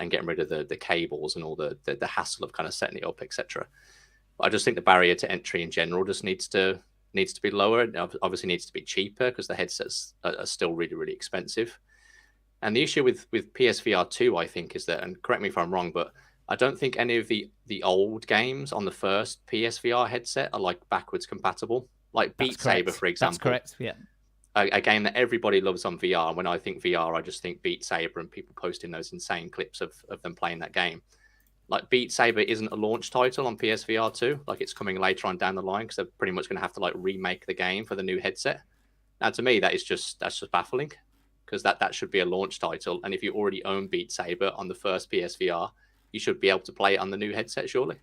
and getting rid of the cables and all the hassle of kind of setting it up, etc. But I just think the barrier to entry in general just needs to be lower. It obviously needs to be cheaper, because the headsets are still really, really expensive. And the issue with PSVR 2, I think, is that, and correct me if I'm wrong, but I don't think any of the old games on the first PSVR headset are like backwards compatible. Like Beat Saber, for example. That's correct, yeah. A game that everybody loves on VR. When I think VR, I just think Beat Saber and people posting those insane clips of them playing that game. Like Beat Saber isn't a launch title on PSVR 2. Like, it's coming later on down the line, because they're pretty much going to have to like remake the game for the new headset. Now, to me, that's just baffling, because that should be a launch title. And if you already own Beat Saber on the first PSVR, you should be able to play it on the new headset, surely.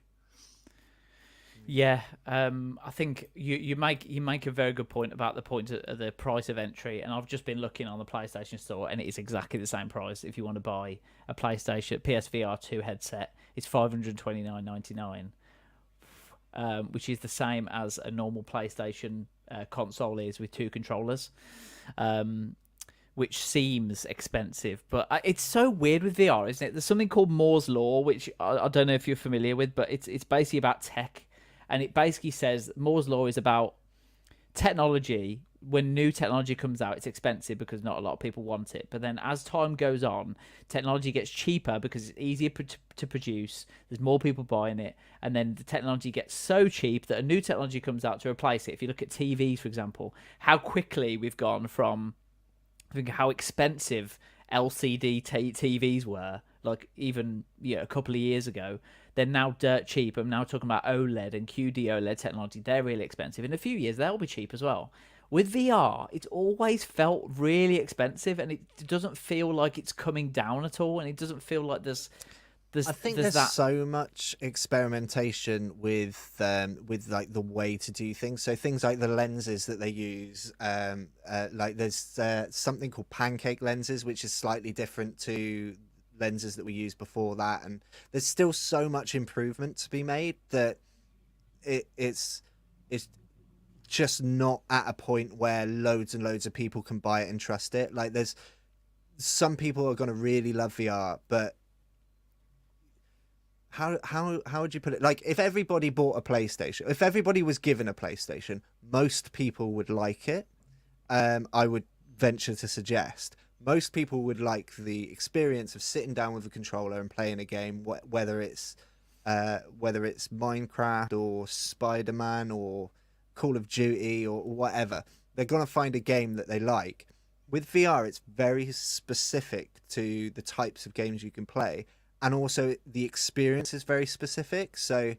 Yeah, I think you make a very good point about the price of entry, and I've just been looking on the PlayStation Store, and it is exactly the same price. If you want to buy a PSVR 2 headset, it's $529.99, which is the same as a normal PlayStation console is, with 2 controllers, which seems expensive. But it's so weird with VR, isn't it? There's something called Moore's Law, which I don't know if you're familiar with, but it's basically about tech. And it basically says Moore's Law is about technology. When new technology comes out, it's expensive because not a lot of people want it. But then as time goes on, technology gets cheaper because it's easier to produce. There's more people buying it. And then the technology gets so cheap that a new technology comes out to replace it. If you look at TVs, for example, how quickly we've gone from, I think, how expensive LCD TVs were, like even a couple of years ago. They're now dirt cheap. I'm now talking about OLED and QD OLED technology. They're really expensive. In a few years, they'll be cheap as well. With VR, it's always felt really expensive, and it doesn't feel like it's coming down at all, and it doesn't feel like there's I think there's so much experimentation with like the way to do things. So things like the lenses that they use, like there's something called pancake lenses, which is slightly different to lenses that we used before that, and there's still so much improvement to be made that it's just not at a point where loads and loads of people can buy it and trust it. Like, there's some people are going to really love VR, but how would you put it? Like, if everybody bought a PlayStation, if everybody was given a PlayStation, most people would like it. I would venture to suggest most people would like the experience of sitting down with a controller and playing a game, whether it's Minecraft or Spider-Man or Call of Duty or whatever. They're going to find a game that they like. With VR, it's very specific to the types of games you can play, and also the experience is very specific. So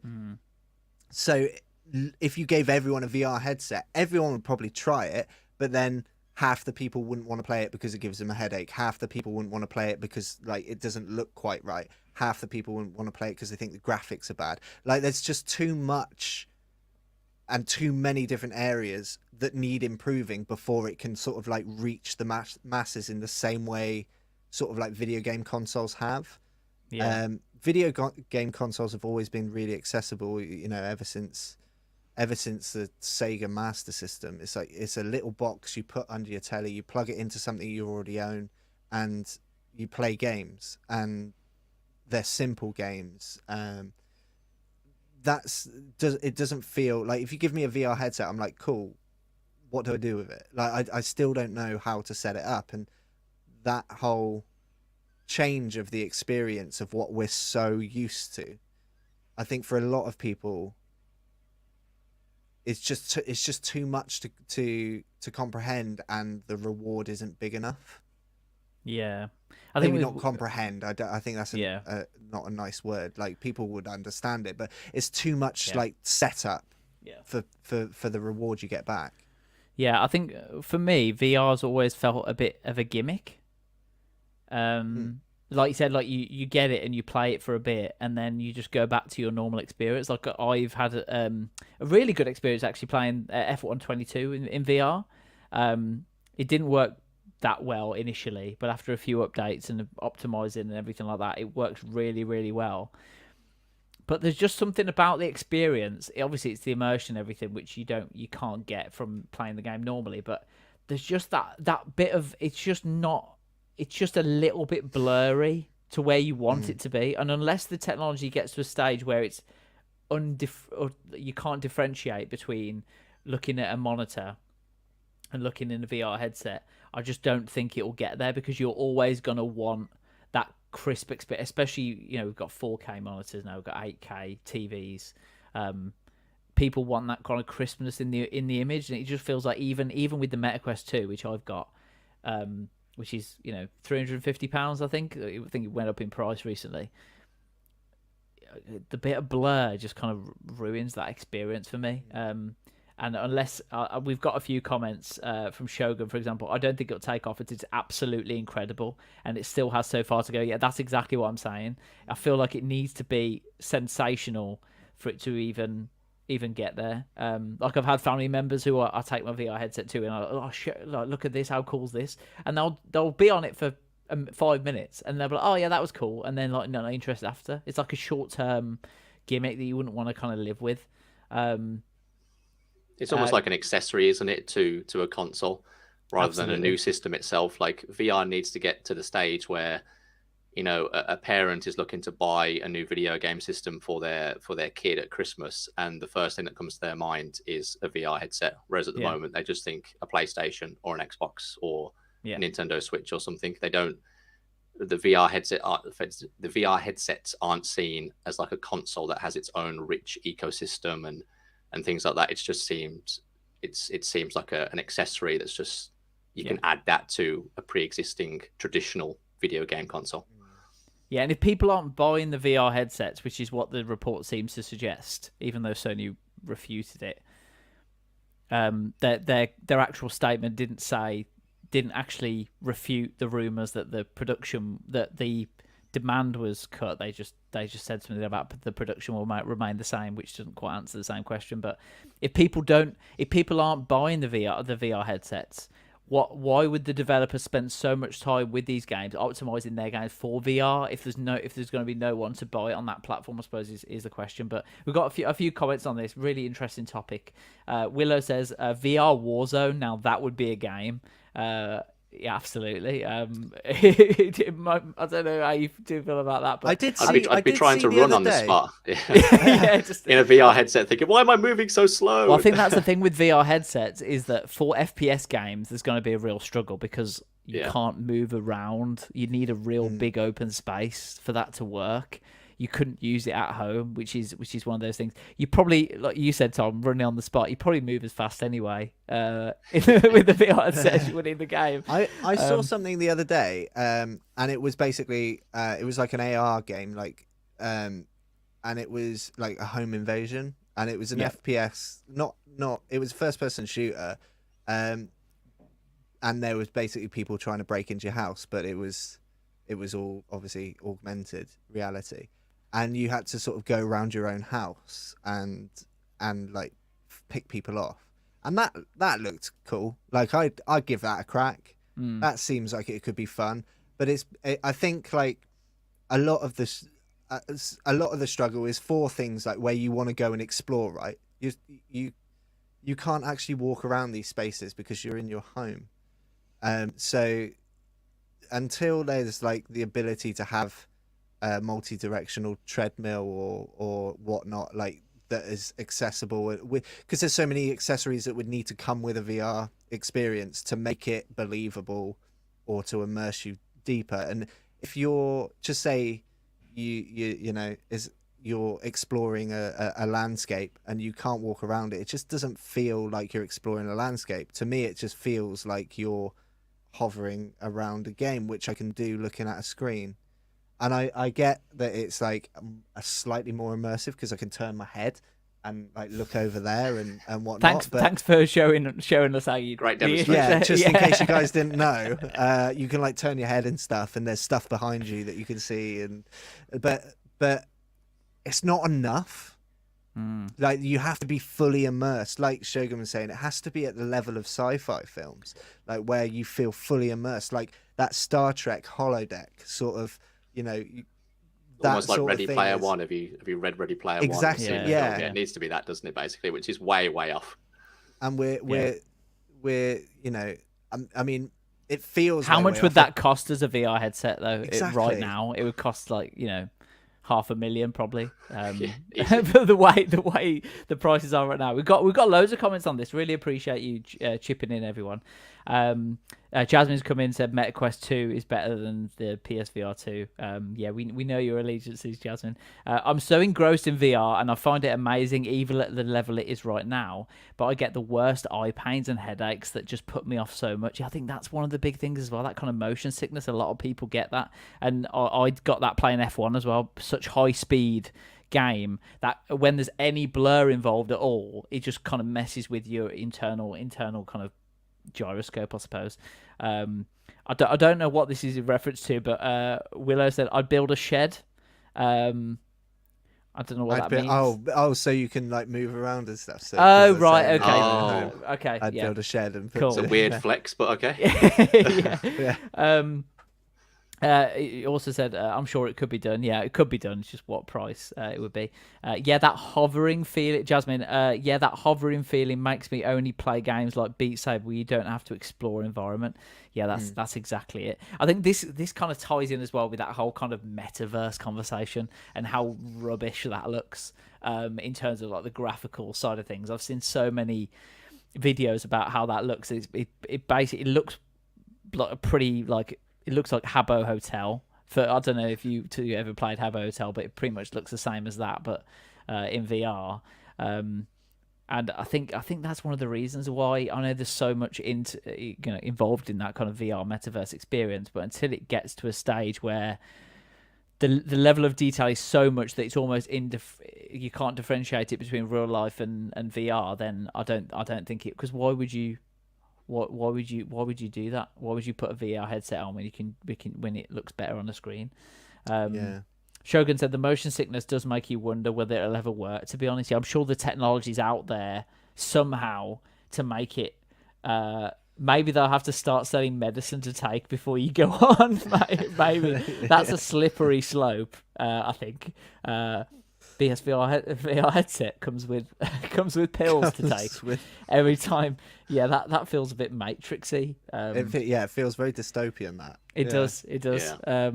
if you gave everyone a VR headset, everyone would probably try it, but then half the people wouldn't want to play it because it gives them a headache. Half the people wouldn't want to play it because it doesn't look quite right. Half the people wouldn't want to play it because they think the graphics are bad. Like, there's just too much and too many different areas that need improving before it can sort of reach the masses in the same way sort of like video game consoles have. Yeah. Game consoles have always been really accessible, ever since the Sega Master System. It's a little box you put under your telly, you plug it into something you already own, and you play games, and they're simple games. It doesn't feel like, if you give me a VR headset, I'm like, cool, what do I do with it? Like, I still don't know how to set it up, and that whole change of the experience of what we're so used to, I think for a lot of people, it's just too much to to comprehend, and the reward isn't big enough. Yeah, I think Maybe not comprehend. I think that's Yeah. not a nice word. Like, people would understand it, but it's too much Yeah. like setup Yeah. for the reward you get back. Yeah, I think for me, VR's always felt a bit of a gimmick. Like you said, like you get it and you play it for a bit, and then you just go back to your normal experience. Like, I've had a really good experience actually playing F122 in VR. It didn't work that well initially, but after a few updates and optimizing and everything like that, it works really, really well. But there's just something about the experience. Obviously, it's the immersion and everything, which you can't get from playing the game normally. But there's just that bit of, it's just a little bit blurry to where you want it to be. And unless the technology gets to a stage where it's or you can't differentiate between looking at a monitor and looking in a VR headset, I just don't think it will get there, because you're always going to want that crisp experience. Especially, we've got 4K monitors now, we've got 8K TVs. People want that kind of crispness in the image, and it just feels like even with the MetaQuest 2, which I've got, which is £350, I think it went up in price recently. The bit of blur just kind of ruins that experience for me. And unless we've got a few comments from Shogun, for example, I don't think it'll take off. It's absolutely incredible, and it still has so far to go. Yeah, that's exactly what I'm saying. I feel like it needs to be sensational for it to even get there. Like, I've had family members who I take my VR headset to, and like, look at this, how cool is this? And they'll be on it for 5 minutes, and they'll be like, oh yeah, that was cool, and then like, no interest after. It's like a short-term gimmick that you wouldn't want to kind of live with. It's almost like an accessory, isn't it, to a console, rather than a new system itself. Like, VR needs to get to the stage where, a parent is looking to buy a new video game system for their kid at Christmas, and the first thing that comes to their mind is a VR headset. Whereas at the moment, they just think a PlayStation or an Xbox or a Nintendo Switch or something. They don't. The VR headsets aren't seen as like a console that has its own rich ecosystem and things like that. It seems like an accessory that's just you can add that to a pre-existing traditional video game console. Yeah, and if people aren't buying the VR headsets, which is what the report seems to suggest, even though Sony refuted it, their actual statement didn't actually refute the rumors that the demand was cut. They just said something about the production will remain the same, which doesn't quite answer the same question. But if people aren't buying the VR headsets, why would the developers spend so much time with these games, optimizing their games for VR, if there's going to be no one to buy it on that platform? I suppose is the question. But we've got a few comments on this really interesting topic. Willow says VR Warzone. Now that would be a game. Yeah, absolutely. I don't know how you do feel about that, but I'd be trying to run on the spot. Yeah, just in a VR headset, thinking, why am I moving so slow? Well, I think that's the thing with VR headsets, is that for FPS games, there's going to be a real struggle, because you can't move around. You need a real big open space for that to work. You couldn't use it at home, which is one of those things. You probably, like you said, Tom, running on the spot, you probably move as fast anyway with the VR headset as you would in the game. I saw something the other day, and it was basically it was like an AR game, like and it was like a home invasion, and it was an FPS, not it was a first person shooter, and there was basically people trying to break into your house, but it was all obviously augmented reality. And you had to sort of go around your own house and like pick people off, and that looked cool. Like, I'd give that a crack. That seems like it could be fun. But I think like a lot of the struggle is for things like where you want to go and explore. Right, you can't actually walk around these spaces because you're in your home. So until there's like the ability to have a multi-directional treadmill or whatnot, like, that is accessible, because there's so many accessories that would need to come with a VR experience to make it believable or to immerse you deeper. And if you're, just say you know, is you're exploring a landscape and you can't walk around it. It just doesn't feel like you're exploring a landscape. To me, it just feels like you're hovering around a game, which I can do looking at a screen. And I get that it's like a slightly more immersive because I can turn my head and like look over there and whatnot. Thanks for showing us how you. Great demonstration. Yeah, just in case you guys didn't know, you can like turn your head and stuff, and there's stuff behind you that you can see, but it's not enough. Like you have to be fully immersed. Like Shogun was saying, it has to be at the level of sci-fi films, like where you feel fully immersed, like that Star Trek holodeck sort of. You know, almost like Ready Player One. Have you read Ready Player One? Exactly. Yeah. It needs to be that, doesn't it? Basically, which is way off. And we're you know, I mean, it feels. How much would that cost as a VR headset though? Exactly. Right now, it would cost like $500,000 probably. The way the prices are right now, we've got loads of comments on this. Really appreciate you chipping in, everyone. Jasmine's come in and said MetaQuest 2 is better than the PSVR 2. Yeah, we know your allegiances, Jasmine. I'm so engrossed in VR and I find it amazing even at the level it is right now, but I get the worst eye pains and headaches that just put me off so much. I think that's one of the big things as well, that kind of motion sickness. A lot of people get that, and I got that playing F1 as well. Such high speed game that when there's any blur involved at all, it just kind of messes with your internal kind of gyroscope, I suppose. I don't know what this is in reference to, but Willow said I'd build a shed. I don't know what that means. Oh, so you can like move around and stuff. So right, okay. Okay, I'd build a shed and put cool. It's a weird flex, but okay. Yeah. He also said, I'm sure it could be done. Yeah, it could be done. It's just what price it would be. Yeah, that hovering feeling, Jasmine. Yeah, that hovering feeling makes me only play games like Beat Saber where you don't have to explore environment. Yeah, that's exactly it. I think this kind of ties in as well with that whole kind of metaverse conversation and how rubbish that looks in terms of like the graphical side of things. I've seen so many videos about how that looks. It basically looks like a pretty like. It looks like Habbo Hotel. I don't know if you two ever played Habbo Hotel, but it pretty much looks the same as that, but in VR. And I think that's one of the reasons why I know there's so much involved in that kind of VR metaverse experience. But until it gets to a stage where the level of detail is so much that it's almost you can't differentiate it between real life and VR, then I don't think it. Because why would you? Why would you do that? Why would you put a VR headset on when when it looks better on the screen? Yeah. Shogun said the motion sickness does make you wonder whether it'll ever work. To be honest, I'm sure the technology's out there somehow to make it. Maybe they'll have to start selling medicine to take before you go on. Maybe that's a slippery slope. I think. VR headset comes with pills to take every time. Yeah, that feels a bit Matrixy. It feels very dystopian. That it does. Yeah.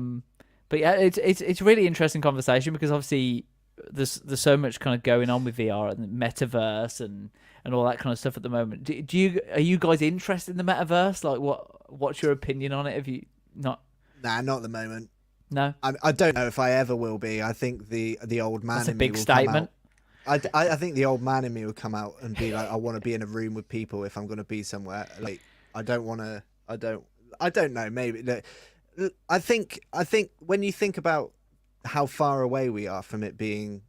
But yeah, it's really interesting conversation because obviously there's so much kind of going on with VR and metaverse and all that kind of stuff at the moment. Are you guys interested in the metaverse? Like, what's your opinion on it? Have you not? Nah, not at the moment. No, I don't know if I ever will be. I think the old man. That's a in me big will statement. Come out. I think the old man in me will come out and be like, I want to be in a room with people if I'm going to be somewhere. Like, I don't want to. I don't know. Maybe. I think when you think about how far away we are from it being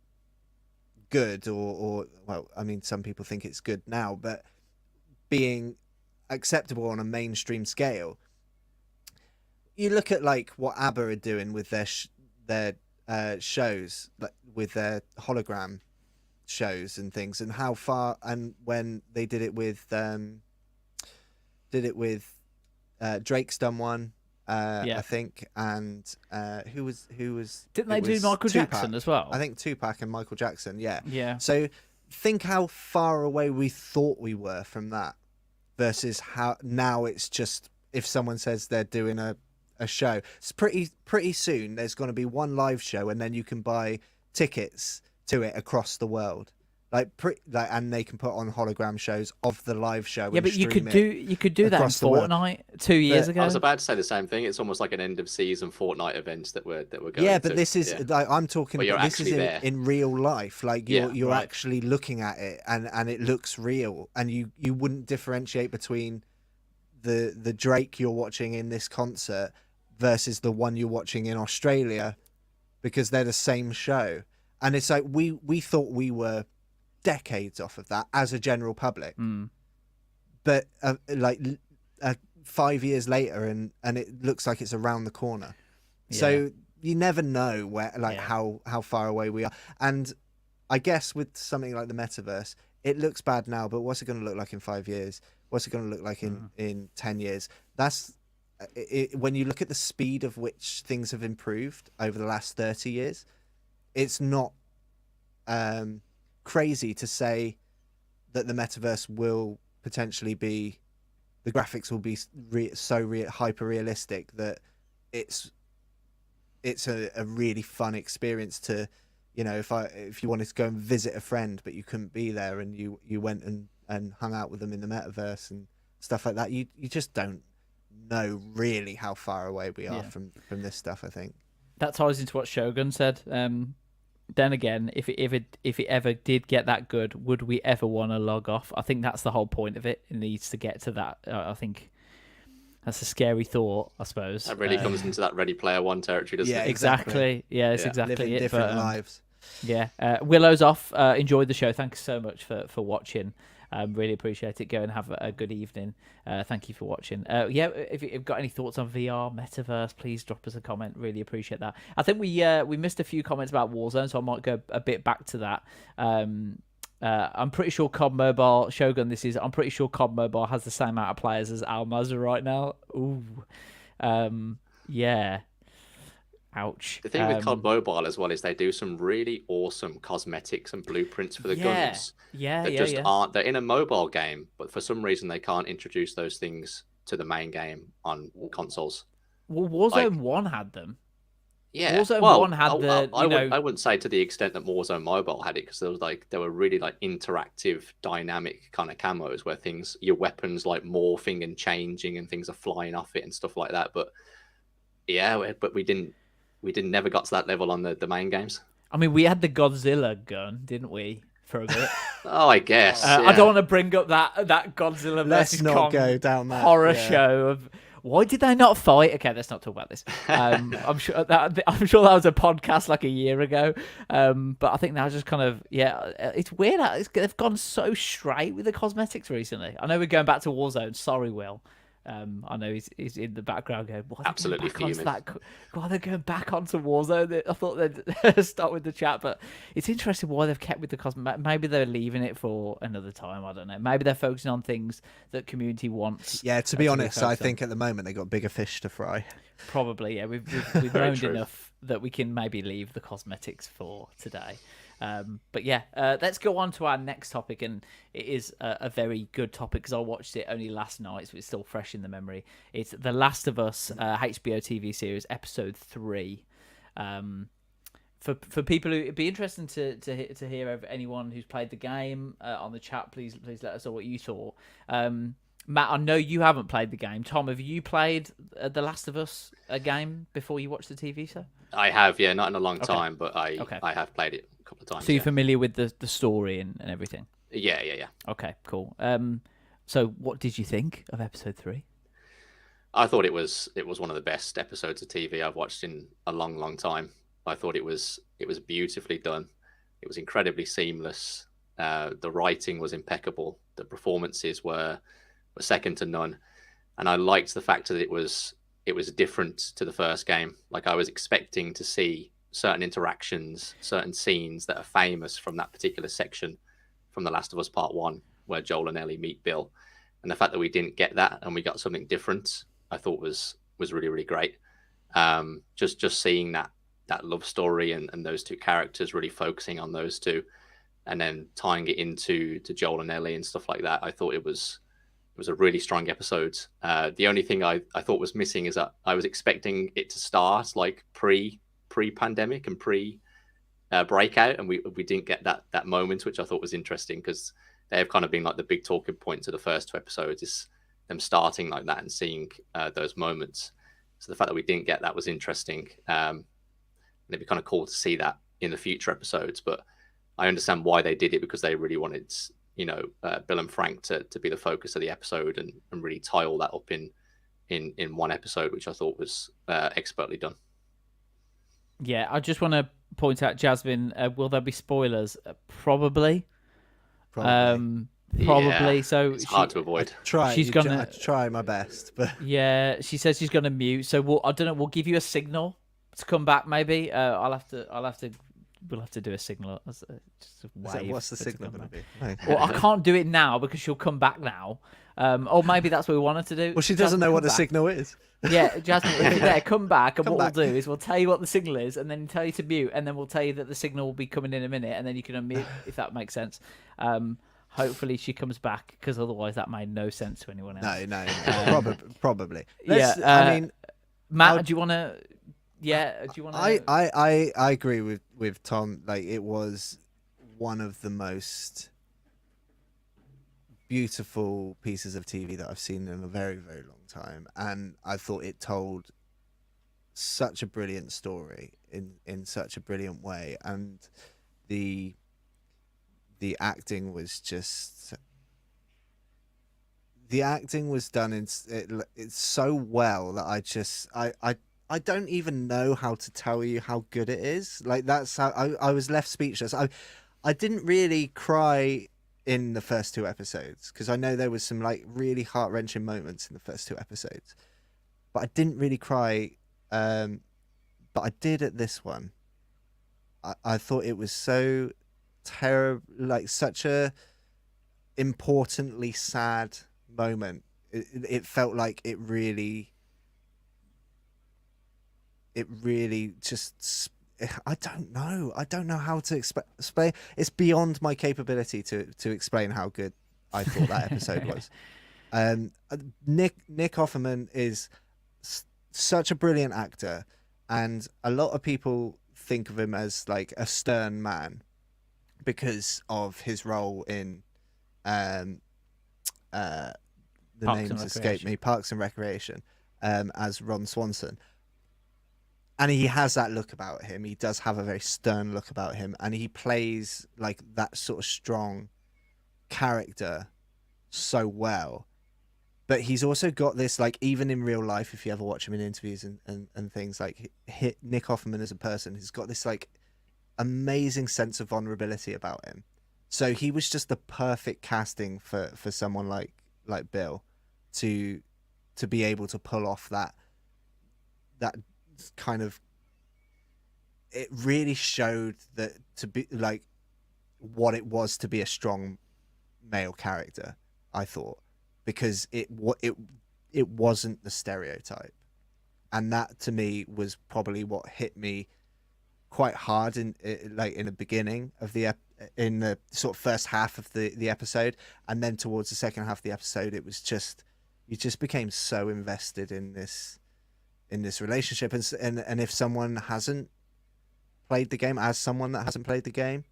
good, or well, I mean, some people think it's good now, but being acceptable on a mainstream scale. You look at like what ABBA are doing with their shows, like with their hologram shows and things, and how far, and when they did it with Drake's done one, I think, and who was didn't they do Michael Jackson as well? I think Tupac and Michael Jackson, yeah. So think how far away we thought we were from that versus how now it's just if someone says they're doing a show, it's pretty soon there's going to be one live show and then you can buy tickets to it across the world. and they can put on hologram shows of the live show. Yeah, and but you stream could do that in across the world. Fortnite 2 years ago. I was about to say the same thing. It's almost like an end of season Fortnite events that we're going. Yeah, but to. this is like, I'm talking. Where you're This is actually there. in real life. Like you're right. actually looking at it, and it looks real, and you wouldn't differentiate between the Drake you're watching in this concert versus the one you're watching in Australia, because they're the same show. And it's like we thought we were decades off of that as a general public, but 5 years later, and it looks like it's around the corner. Yeah. So you never know where, how far away we are. And I guess with something like the metaverse, it looks bad now, but what's it going to look like in 5 years? What's it going to look like in 10 years? That's it. When you look at the speed of which things have improved over the last 30 years, it's not crazy to say that the metaverse will potentially be, the graphics will be hyper realistic that it's a really fun experience to, if you wanted to go and visit a friend but you couldn't be there, and you went and hung out with them in the metaverse and stuff like that, you just don't know really how far away we are from this stuff. I think that ties into what Shogun said. Then again, if it ever did get that good, would we ever want to log off? I think that's the whole point of it. It needs to get to that. I think that's a scary thought, I suppose. That really comes into that Ready Player One territory, doesn't it? Exactly. Yeah, it's exactly living it. different lives. Yeah. Willow's off. Enjoyed the show. Thank you so much for watching. Really appreciate it. Go and have a good evening. Thank you for watching. If you've got any thoughts on VR, Metaverse, please drop us a comment. Really appreciate that. I think we missed a few comments about Warzone, so I might go a bit back to that. I'm pretty sure COD Mobile, Shogun, I'm pretty sure COD Mobile has the same amount of players as Al Mazrah right now. Ooh. Yeah. Ouch. The thing with COD Mobile as well is they do some really awesome cosmetics and blueprints for the guns. Aren't. They're in a mobile game, but for some reason they can't introduce those things to the main game on consoles. Well, Warzone 1 had them. Yeah. Warzone 1 had I wouldn't say to the extent that Warzone Mobile had it, because there were really interactive, dynamic kind of camos where your weapons morphing and changing and things are flying off it and stuff like that. But yeah, but we never got to that level on the main games. I mean, we had the Godzilla gun, didn't we, for a bit? Oh, I guess. Yeah. I don't want to bring up that Godzilla versus Kong go down that horror show of why did they not fight? Okay, let's not talk about this. I'm sure that was a podcast a year ago. But I think now just kind of it's weird. They've gone so straight with the cosmetics recently. I know we're going back to Warzone. Sorry, Will. I know he's in the background going, why absolutely fuming. Why they're going back onto Warzone? I thought they'd start with the chat, but it's interesting why they've kept with the cosmetics. Maybe they're leaving it for another time. I don't know. Maybe they're focusing on things that community wants. Yeah, to be honest, I think at the moment they got bigger fish to fry. Probably, yeah. We've learned enough that we can maybe leave the cosmetics for today. But yeah, let's go on to our next topic, and it is a very good topic because I watched it only last night, so it's still fresh in the memory. It's The Last of Us HBO TV series, episode 3. For people who it'd be interesting to hear of anyone who's played the game on the chat, please let us know what you thought. Matt, I know you haven't played the game. Tom, have you played The Last of Us game before you watched the TV show? I have, yeah, not in a long time, but I have played it a couple of times. So you're familiar with the story and everything? Yeah. Okay, cool. So what did you think of episode 3? I thought it was one of the best episodes of TV I've watched in a long, long time. I thought it was beautifully done. It was incredibly seamless. The writing was impeccable. The performances were second to none, and I liked the fact that it was different to the first game. I was expecting to see certain interactions, certain scenes that are famous from that particular section from The Last of Us Part 1, where Joel and Ellie meet Bill. And the fact that we didn't get that and we got something different, I thought was really, really great. Just seeing that love story and those two characters, really focusing on those two, and then tying it into Joel and Ellie and stuff like that. I thought it was a really strong episode. The only thing I thought was missing is that I was expecting it to start pre-pandemic and pre breakout, and we didn't get that moment, which I thought was interesting because they have kind of been like the big talking points of the first 2 episodes, is them starting like that and seeing those moments. So the fact that we didn't get that was interesting. And it'd be kind of cool to see that in the future episodes. But I understand why they did it, because they really wanted, Bill and Frank to be the focus of the episode and really tie all that up in one episode, which I thought was expertly done. Yeah, I just want to point out, Jasmine, will there be spoilers? Probably. Probably. Probably. Yeah, So it's hard to avoid. I try my best, but yeah, she says she's gonna mute. So I don't know. We'll give you a signal to come back. Maybe we'll have to do a signal. Just a wave what's the for it to signal come going to back. be? Well, I can't do it now because she'll come back now. Or maybe that's what we wanted to do. Well, she doesn't Jasmine, know what come the back. signal is. Yeah, Jasmine, if you're there, come back, and Come what back. we'll do is we'll tell you what the signal is, and then tell you to mute, and then we'll tell you that the signal will be coming in a minute, and then you can unmute, if that makes sense. Hopefully she comes back, because otherwise that made no sense to anyone else. No. Probably. Yeah, I mean, Matt, do you want to? Yeah, do you want to? I agree with Tom. Like, it was one of the most beautiful pieces of TV that I've seen in a very, very long time, and I thought it told such a brilliant story in such a brilliant way, and the acting was just done it's so well that I don't even know how to tell you how good it is. Like, that's how I was left speechless. I didn't really cry in the first 2 episodes, because I know there was some like really heart-wrenching moments in the first 2 episodes, but I didn't really cry. But I did at this one. I thought it was so terrible, like such a importantly sad moment. It felt like it really just, I don't know how to explain. It's beyond my capability to explain how good I thought that episode was. Nick Offerman is such a brilliant actor, and a lot of people think of him as like a stern man because of his role in the names escape me, Parks and Recreation, as Ron Swanson. And he has that look about him. He does have a very stern look about him, and he plays like that sort of strong character so well. But he's also got this, like, even in real life, if you ever watch him in interviews and things, like, Nick Offerman as a person, he's got this like amazing sense of vulnerability about him. So he was just the perfect casting for someone like Bill to be able to pull off that kind of, it really showed that to be like what it was to be a strong male character, I thought, because it wasn't the stereotype, and that to me was probably what hit me quite hard in the beginning of in the sort of first half of the episode, and then towards the second half of the episode, it was just, you just became so invested in this relationship, and if someone hasn't played the game, as someone that hasn't played the game,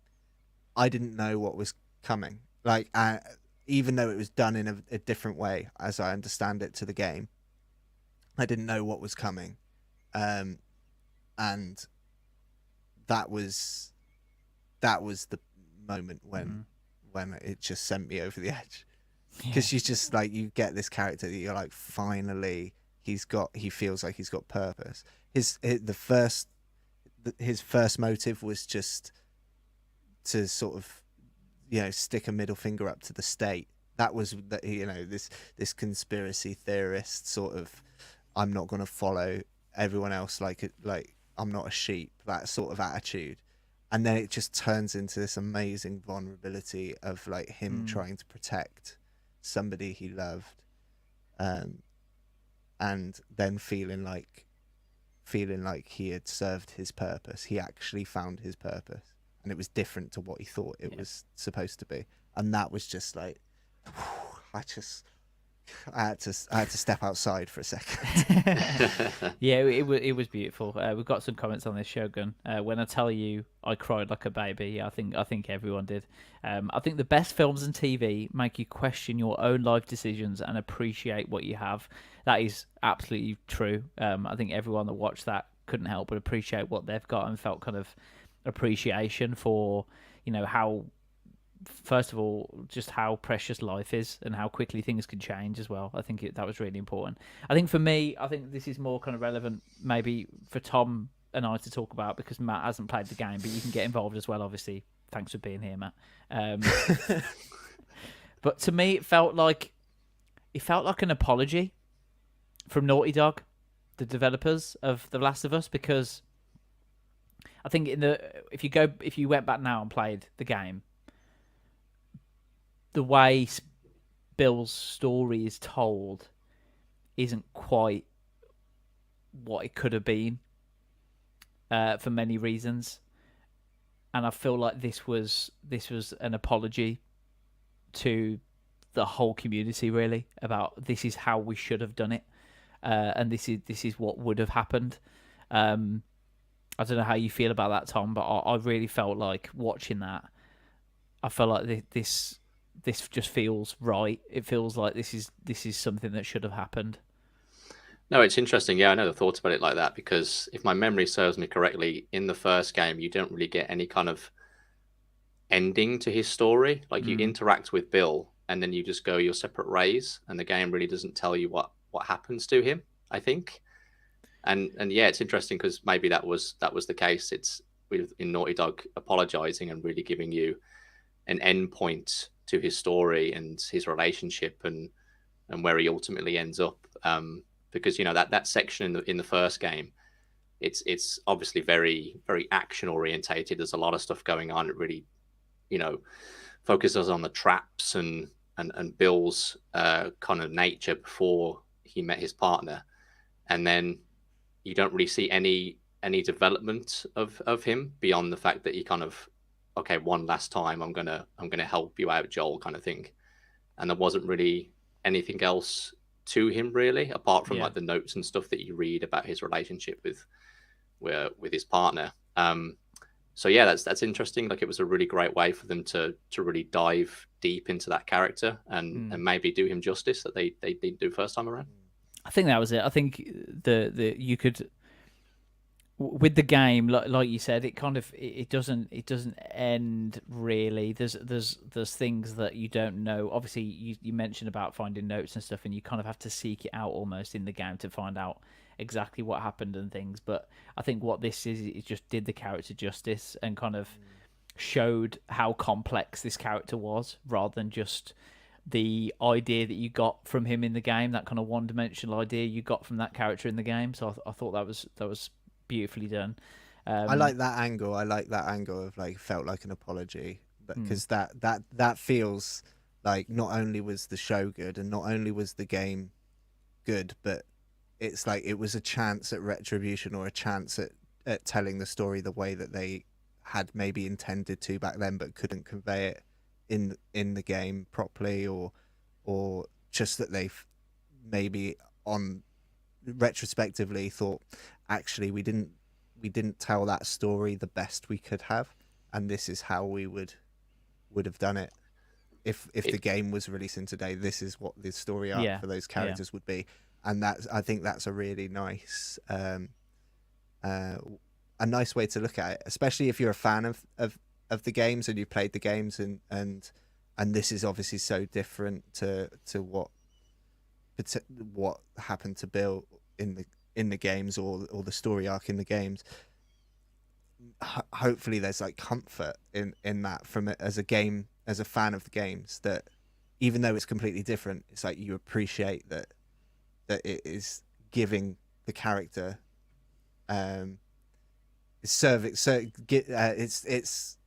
I didn't know what was coming. Like, even though it was done in a different way, as I understand it, to the game, I didn't know what was coming, and that was the moment when it just sent me over the edge, because she's just like, you get this character that you're like, finally he feels like he's got purpose. His first motive was just to sort of, stick a middle finger up to the state. That was that, this conspiracy theorist sort of, I'm not going to follow everyone else, like I'm not a sheep, that sort of attitude. And then it just turns into this amazing vulnerability of like him trying to protect somebody he loved, and then feeling like he had served his purpose. He actually found his purpose, and it was different to what he thought it was supposed to be. And that was just like, I had to step outside for a second. Yeah, it was beautiful. We've got some comments on this, Shogun. When I tell you I cried like a baby, I think everyone did. I think the best films and TV make you question your own life decisions and appreciate what you have. That is absolutely true. I think everyone that watched that couldn't help but appreciate what they've got and felt kind of appreciation for, how, first of all, just how precious life is and how quickly things can change as well. I think that was really important. I think for me, I think this is more kind of relevant maybe for Tom and I to talk about, because Matt hasn't played the game, but you can get involved as well, obviously. Thanks for being here, Matt. But to me, it felt like an apology from Naughty Dog, the developers of The Last of Us, because I think if you went back now and played the game, the way Bill's story is told isn't quite what it could have been, for many reasons, and I feel like this was an apology to the whole community, really, about this is how we should have done it, and this is what would have happened. I don't know how you feel about that, Tom, but I really felt like watching that. I felt like this just feels right. It feels like this is something that should have happened. No, it's interesting. Yeah, I never thought about it like that, because if my memory serves me correctly, in the first game, you don't really get any kind of ending to his story. Like you interact with Bill and then you just go your separate ways, and the game really doesn't tell you what happens to him, I think. And yeah, it's interesting because maybe that was the case. It's in Naughty Dog apologizing and really giving you an end point to his story and his relationship and where he ultimately ends up. Because that section in the first game, it's obviously very, very action orientated. There's a lot of stuff going on. It really, focuses on the traps and Bill's kind of nature before he met his partner, and then you don't really see any development of him beyond the fact that he kind of, okay, one last time, I'm gonna help you out, Joel, kind of thing. And there wasn't really anything else to him, really, apart from like the notes and stuff that you read about his relationship with his partner. So yeah, that's interesting. Like, it was a really great way for them to really dive deep into that character and maybe do him justice that they didn't do first time around. I think that was it. I think the you could, with the game, like you said, it kind of it doesn't end really. There's things that you don't know. Obviously, you mentioned about finding notes and stuff, and you kind of have to seek it out almost in the game to find out exactly what happened and things. But I think what this is, it just did the character justice and kind of showed how complex this character was, rather than just the idea that you got from him in the game, that kind of one-dimensional idea you got from that character in the game. So I thought that was beautifully done. I like that angle. I like that angle of like felt like an apology, because that feels like not only was the show good and not only was the game good, but it's like it was a chance at retribution or a chance at telling the story the way that they had maybe intended to back then, but couldn't convey it in the game properly, or just that they maybe on retrospectively thought, actually we didn't tell that story the best we could have, and this is how we would have done it if the game was releasing today. This is what the story arc for those characters would be. And I think that's a really nice a nice way to look at it, especially if you're a fan of the games and you played the games, and this is obviously so different to what happened to Bill in the games or the story arc in the games. Hopefully there's like comfort in that from it as a fan of the games, that even though it's completely different, it's like you appreciate that it is giving the character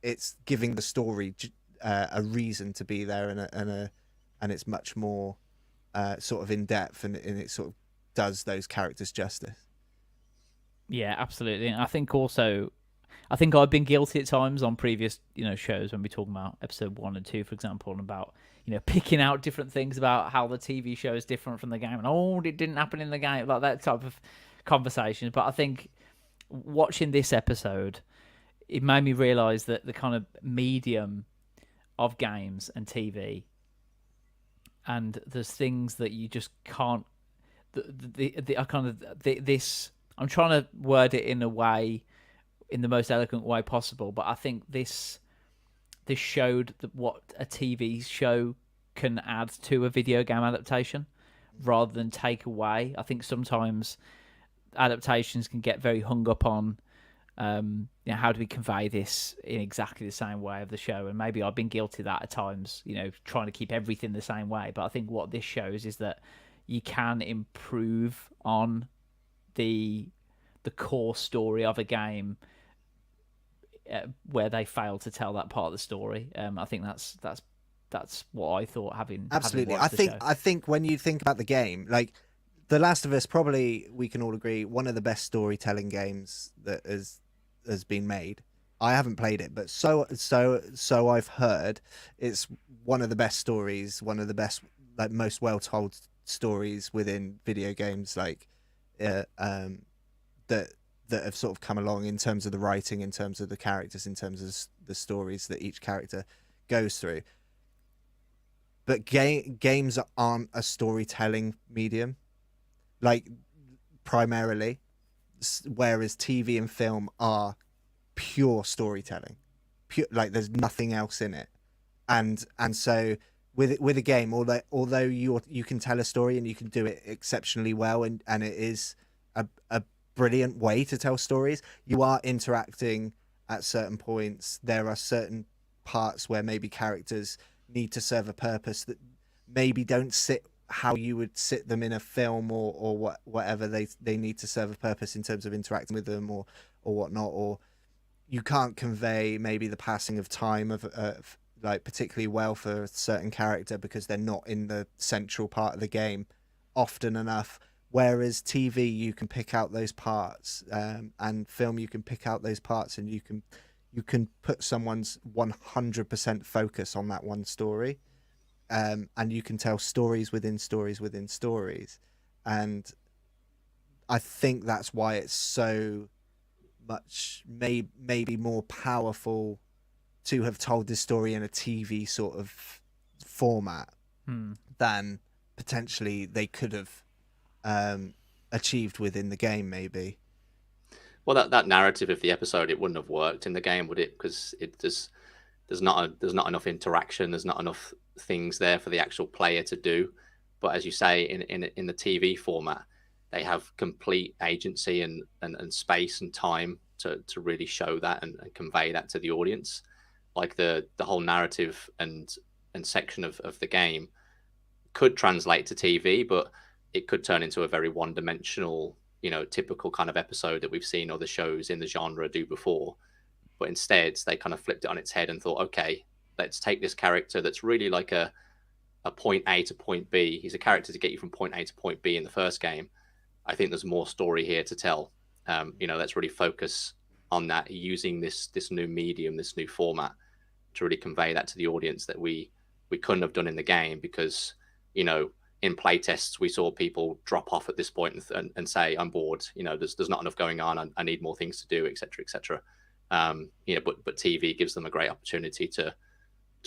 it's giving the story a reason to be there, and it's much more sort of in depth, and it sort of does those characters justice. Yeah, absolutely. And I think also I think I've been guilty at times on previous, shows when we talk about episode 1 and 2, for example, and about, picking out different things about how the TV show is different from the game, and it didn't happen in the game, like that type of conversation. But I think watching this episode, it made me realise that the kind of medium of games and TV, and there's things that you just can't. I'm trying to word it in the most eloquent way possible, but I think this showed what a TV show can add to a video game adaptation rather than take away. I think sometimes adaptations can get very hung up on how do we convey this in exactly the same way of the show, and maybe I've been guilty of that at times, trying to keep everything the same way. But I think what this shows is that you can improve on the core story of a game where they fail to tell that part of the story. I think that's what I thought. Absolutely, having I think when you think about the game, like The Last of Us, probably we can all agree one of the best storytelling games that has been made. I haven't played it, but so I've heard. It's one of the best stories, one of the best, like, most well told stories within video games, like that have sort of come along in terms of the writing, in terms of the characters, in terms of the stories that each character goes through. But games aren't a storytelling medium, like, primarily, whereas TV and film are pure storytelling. Like, there's nothing else in it, and so with a game, although you can tell a story and you can do it exceptionally well, and it is a brilliant way to tell stories, you are interacting at certain points. There are certain parts where maybe characters need to serve a purpose that maybe don't sit how you would sit them in a film, or whatever. They need to serve a purpose in terms of interacting with them or whatnot, or you can't convey maybe the passing of time of like particularly well for a certain character because they're not in the central part of the game often enough. Whereas TV, you can pick out those parts, and film, you can pick out those parts, and you can put someone's 100% focus on that one story, and you can tell stories within stories within stories. And I think that's why it's so much maybe more powerful to have told this story in a TV sort of format than potentially they could have achieved within the game, maybe. Well, that narrative of the episode, it wouldn't have worked in the game, would it? Because there's not enough interaction. There's not enough things there for the actual player to do. But as you say, in the TV format, they have complete agency and space and time to really show that and convey that to the audience. Like the whole narrative and section of the game could translate to TV, but it could turn into a very one-dimensional, typical kind of episode that we've seen other shows in the genre do before. But instead, they kind of flipped it on its head and thought, okay, let's take this character that's really like a point A to point B. He's a character to get you from point A to point B in the first game. I think there's more story here to tell. Let's really focus on that, using this new medium, this new format, to really convey that to the audience that we couldn't have done in the game, because, in playtests, we saw people drop off at this point and say, I'm bored, there's not enough going on, I need more things to do, etc., etc. But TV gives them a great opportunity to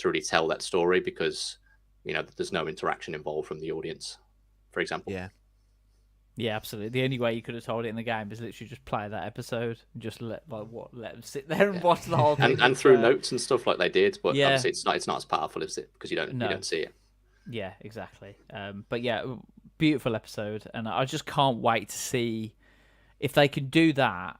really tell that story, because, there's no interaction involved from the audience, for example. Yeah, absolutely. The only way you could have told it in the game is literally just play that episode and just let them sit there and watch the whole thing. And through notes and stuff like they did, but yeah. Obviously it's not as powerful, is it? Because you don't see it. Yeah, exactly. But yeah, beautiful episode, and I just can't wait to see if they can do that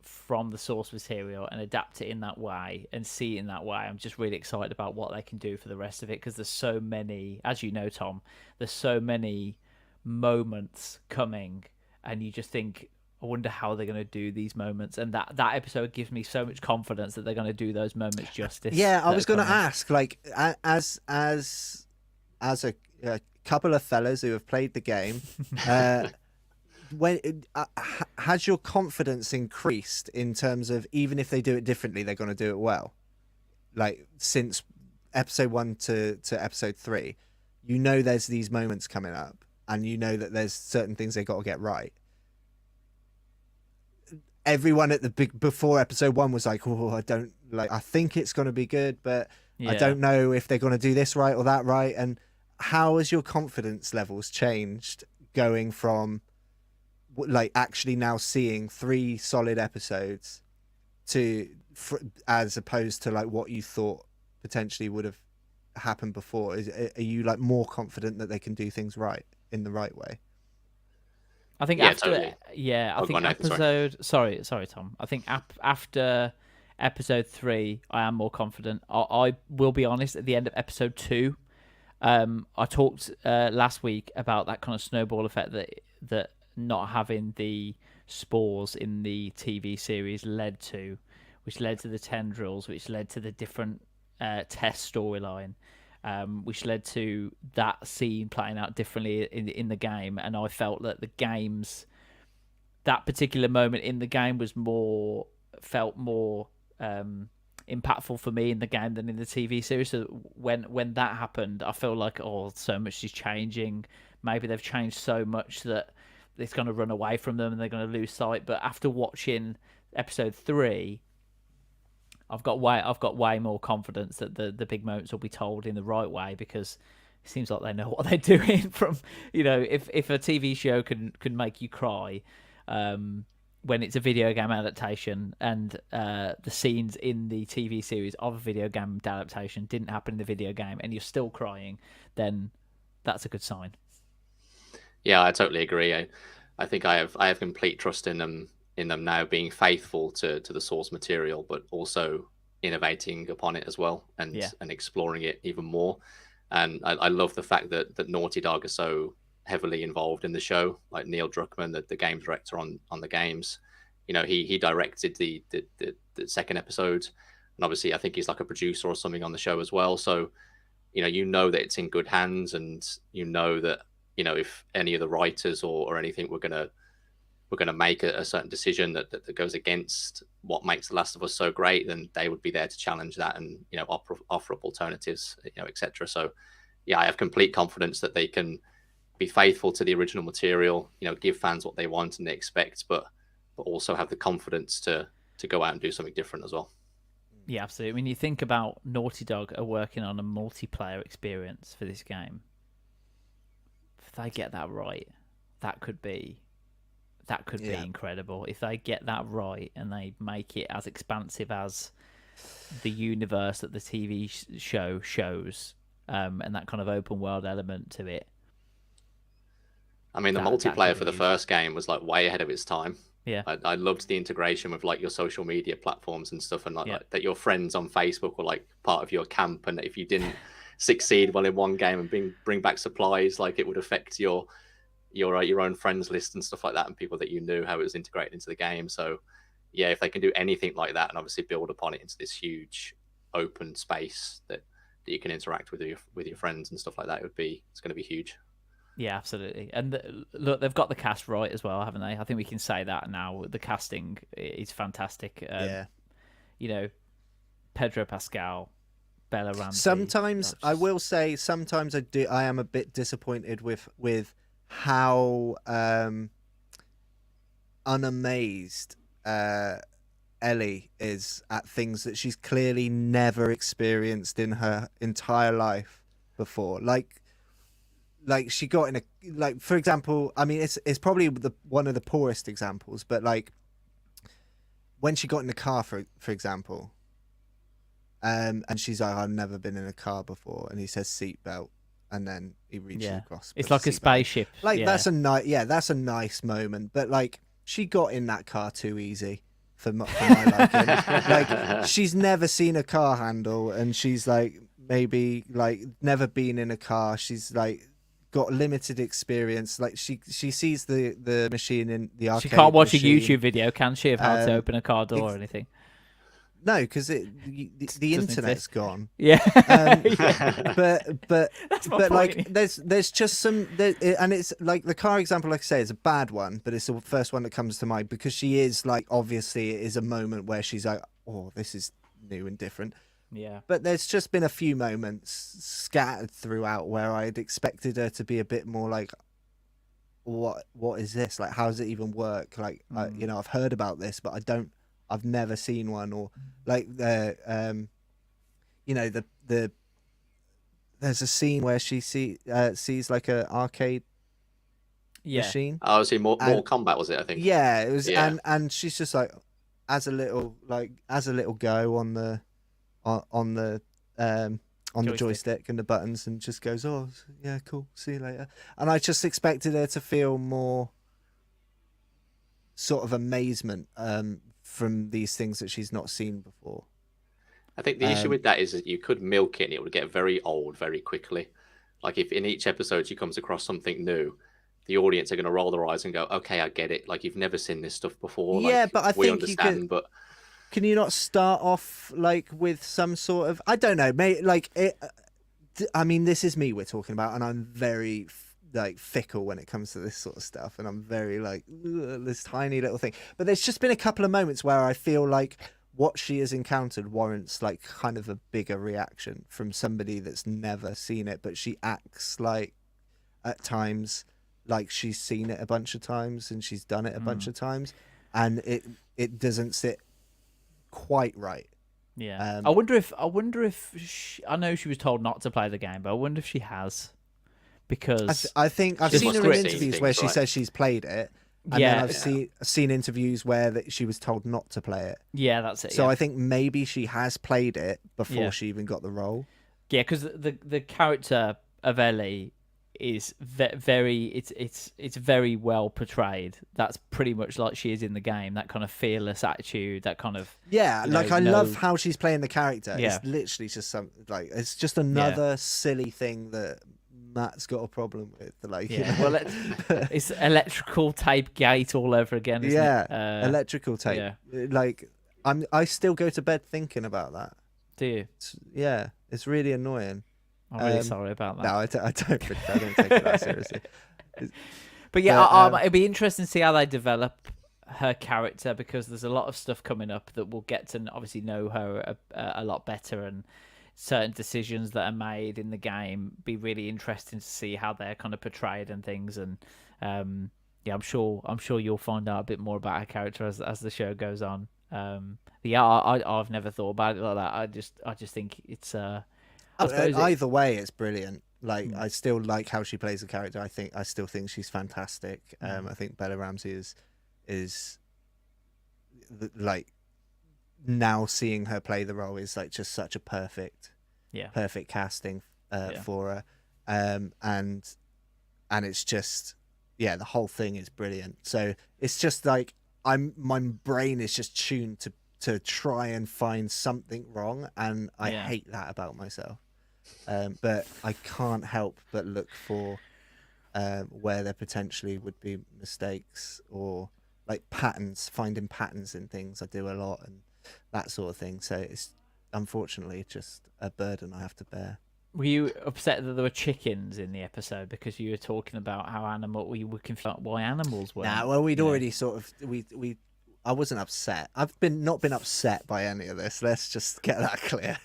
from the source material and adapt it in that way and see it in that way. I'm just really excited about what they can do for the rest of it, because there's so many, as you know, Tom, there's so many moments coming, and you just think, I wonder how they're going to do these moments, and that episode gives me so much confidence that they're going to do those moments justice. Yeah, I was going to ask, like, as a has your confidence increased in terms of even if they do it differently, they're going to do it well? Like since episode 1 to episode 3, you know there's these moments coming up, and you know that there's certain things they got to get right. Everyone at the before episode 1 was like, "Oh, I don't like. I think it's going to be good, but I don't know if they're going to do this right or that right." And how has your confidence levels changed going from like actually now seeing 3 solid episodes as opposed to like what you thought potentially would have happened before? Are you like more confident that they can do things right in the right way? I think totally. I think episode. Sorry, Tom. I think after episode 3, I am more confident. I will be honest. At the end of episode 2, I talked last week about that kind of snowball effect that not having the spores in the TV series led to, which led to the tendrils, which led to the different test storyline. Which led to that scene playing out differently in the game, and I felt that that particular moment in the game felt more impactful for me in the game than in the TV series. So when that happened, I feel like so much is changing. Maybe they've changed so much that it's going to run away from them and they're going to lose sight. But after watching episode 3. I've got way more confidence that the big moments will be told in the right way, because it seems like they know what they're doing. From if a TV show can make you cry when it's a video game adaptation, and the scenes in the TV series of a video game adaptation didn't happen in the video game, and you're still crying, then that's a good sign. Yeah, I totally agree. I think I have complete trust in them now being faithful to the source material, but also innovating upon it as well, and exploring it even more. And I love the fact that Naughty Dog are so heavily involved in the show. Like Neil Druckmann, the game director on the games, he directed the second episode, and obviously I think he's like a producer or something on the show as well. So that it's in good hands, and that if any of the writers or anything we're gonna make a certain decision that goes against what makes The Last of Us so great, then they would be there to challenge that and offer up alternatives, etc. So I have complete confidence that they can be faithful to the original material, give fans what they want and they expect, but also have the confidence to go out and do something different as well. Yeah, absolutely. When you think about Naughty Dog are working on a multiplayer experience for this game, if they get that right, that could be incredible. If they get that right and they make it as expansive as the universe that the TV show shows, and that kind of open world element to it. I mean, the multiplayer for the first game was like way ahead of its time. Yeah, I loved the integration with like your social media platforms and stuff, and like that your friends on Facebook were like part of your camp, and if you didn't succeed well in one game and bring back supplies, like it would affect your own friends list and stuff like that, and people that you knew, how it was integrated into the game. So if they can do anything like that and obviously build upon it into this huge open space that you can interact with your friends and stuff like that, it's going to be huge. Yeah, absolutely. And look, they've got the cast right as well, haven't they? I think we can say that now. The casting is fantastic. Pedro Pascal, Bella Ramsey. Sometimes I will say, I am a bit disappointed with how unamazed Ellie is at things that she's clearly never experienced in her entire life before. Like she got in a, like, for example, I mean, it's probably one of the poorest examples, but like when she got in the car, for example, and she's like, I've never been in a car before, and he says seatbelt, and then he reaches across. It's like a spaceship. Like that's a that's a nice moment, but like she got in that car too easy for my liking. Like she's never seen a car handle, and she's like maybe like never been in a car. She's like got limited experience. Like she sees the machine in the arcade. She can't watch machine. a YouTube video, can she, of how to open a car door or anything? No, because the Doesn't internet's exist. gone. Yeah. But That's my but like point. there's just some and it's like the car example, like I say, is a bad one, but it's the first one that comes to mind because she is like, obviously it is a moment where she's like, oh, this is new and different. Yeah. But there's just been a few moments scattered throughout where I'd expected her to be a bit more like, what is this? Like, how does it even work? Like, you know, I've heard about this, but I've never seen one. Or like you know, the there's a scene where she sees like a arcade Yeah. machine. I was in Mortal Kombat, was it? I think. Yeah, it was, Yeah. and she's just like, as a little go on the joystick and the buttons, and just goes, oh yeah, cool, see you later. And I just expected her to feel more sort of amazement from these things that she's not seen before. I think the issue with that is that you could milk it and it would get very old very quickly. Like if in each episode she comes across something new, the audience are going to roll their eyes and go, okay, I get it. Like, you've never seen this stuff before. Yeah, like, but I we think understand, but can you not start off like with some sort of, I don't know, mate, like it, I mean, this is me we're talking about, and I'm very like fickle when it comes to this sort of stuff, and I'm very like, this tiny little thing. But there's just been a couple of moments where I feel like what she has encountered warrants like kind of a bigger reaction from somebody that's never seen it, but she acts like at times like she's seen it a bunch of times and she's done it a bunch of times, and it doesn't sit quite right. Yeah. I wonder if I know she was told not to play the game, but I wonder if she has, because I think I've She seen must her in have seen interviews things, where she right? says she's played it, and Yeah. then I've seen interviews where that she was told not to play it. yeah, that's it. So yeah. I think maybe she has played it before Yeah. she even got the role. Yeah, because the character of Ellie is very it's very well portrayed. That's pretty much like she is in the game. That kind of fearless attitude. That kind of Yeah, you like know, I no- love how she's playing the character. Yeah. It's literally just some like it's just another silly thing that Matt's got a problem with. Like, you yeah. know? Well, it's electrical tape gate all over again. Isn't yeah, it? electrical tape. yeah. Like I still go to bed thinking about that. Do you? It's really annoying. I'm really sorry about that. No, I don't take it that seriously. But yeah, But, it'd be interesting to see how they develop her character, because there's a lot of stuff coming up that we'll get to obviously know her a lot better, and certain decisions that are made in the game be really interesting to see how they're kind of portrayed and things. And yeah, I'm sure you'll find out a bit more about her character as the show goes on. Yeah, I've never thought about it like that. I just think it's I suppose Either way, it's brilliant. Like I still like how she plays the character. I still think she's fantastic. I think Bella Ramsey is like, now seeing her play the role is like just such a perfect casting for her. And it's just, yeah, the whole thing is brilliant. So it's just like my brain is just tuned to try and find something wrong, and I hate that about myself. But I can't help but look for where there potentially would be mistakes, or like finding patterns in things. I do a lot and that sort of thing. So it's unfortunately just a burden I have to bear. Were you upset that there were chickens in the episode because you were talking about how we were confused about why animals were? Nah, well, we'd already sort of I wasn't upset. I've not been upset by any of this. Let's just get that clear.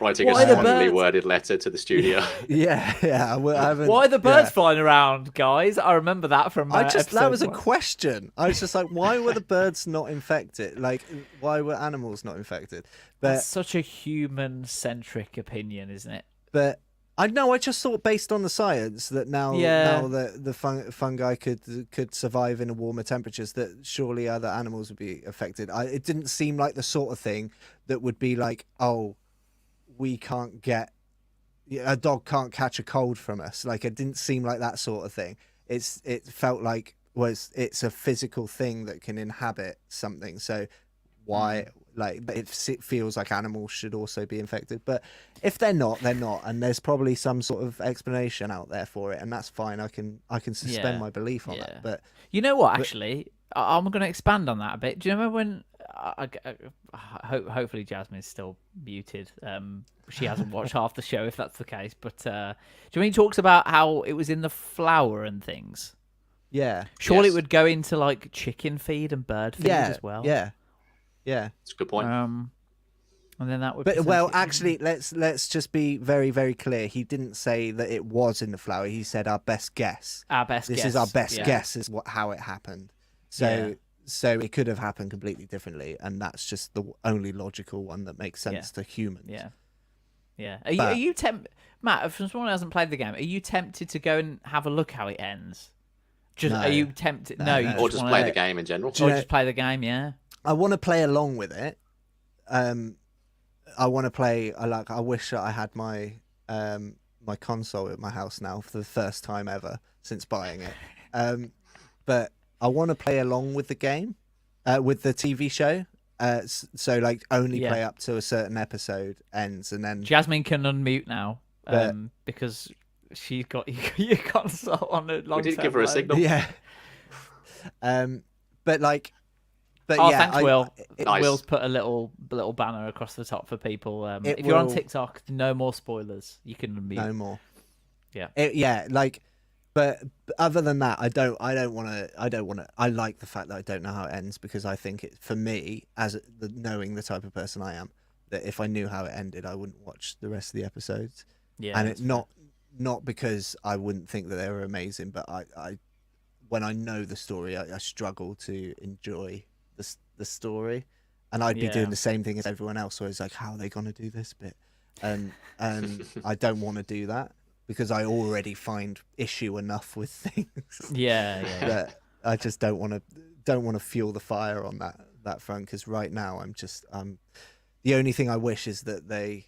writing Why a the strongly birds? worded letter to the studio. yeah. I haven't, Why are the birds yeah. flying around, guys? I remember that from. That episode was a 1. question. I was just like, why were the birds not infected? Like, why were animals not infected? But That's such a human-centric opinion, isn't it? But I just thought, based on the science, that now the fungi could survive in warmer temperatures, that surely other animals would be affected. It didn't seem like the sort of thing that would be like, oh, a dog can't catch a cold from us. Like, it didn't seem like that sort of thing. It felt like it's a physical thing that can inhabit something. So why? Like, it feels like animals should also be infected, but if they're not, they're not, and there's probably some sort of explanation out there for it, and that's fine. I can suspend my belief on that. But you know what? Actually, I'm going to expand on that a bit. Do you remember when hopefully Jasmine's still muted. She hasn't watched half the show if that's the case. But do you know he talks about how it was in the flour and things? Yeah. Surely Yes. it would go into like chicken feed and bird feed as well. Yeah. It's a good point. And then that would. But well, potentially- actually, let's just be very, very clear. He didn't say that it was in the flour. He said our best guess. our best. This guess. is our best Yeah. guess is how it happened. So Yeah. so it could have happened completely differently, and that's just the only logical one that makes sense to humans. Yeah. Yeah. Are you tempted, Matt? From someone who hasn't played the game, are you tempted to go and have a look how it ends? No. Are you tempted? No, you Or just wanna- play the game in general. Or just play the game. Yeah. I want to play along with it. I want to play. I wish that I had my my console at my house now for the first time ever since buying it. But I want to play along with the game, with the TV show. So like only Yeah. play up to a certain episode ends, and then Jasmine can unmute now But- because she's got your console on a long. We did give her a signal. yeah. But like, but Oh, yeah, thanks, Will. Nice. Will's put a little banner across the top for people. It If you're on will- TikTok, no more spoilers. You can unmute. no more. Yeah. Yeah, like, but other than that, I don't want to. I like the fact that I don't know how it ends because I think it, for me, knowing the type of person I am, that if I knew how it ended, I wouldn't watch the rest of the episodes. Yeah. And that's it not because I wouldn't think that they were amazing, but I when I know the story, I struggle to enjoy the story, and I'd be Yeah. doing the same thing as everyone else. So it's like, how are they going to do this bit? And I don't want to do that because I already find issue enough with things Yeah. that I just don't want to fuel the fire on that front. Because right now I'm the only thing I wish is that they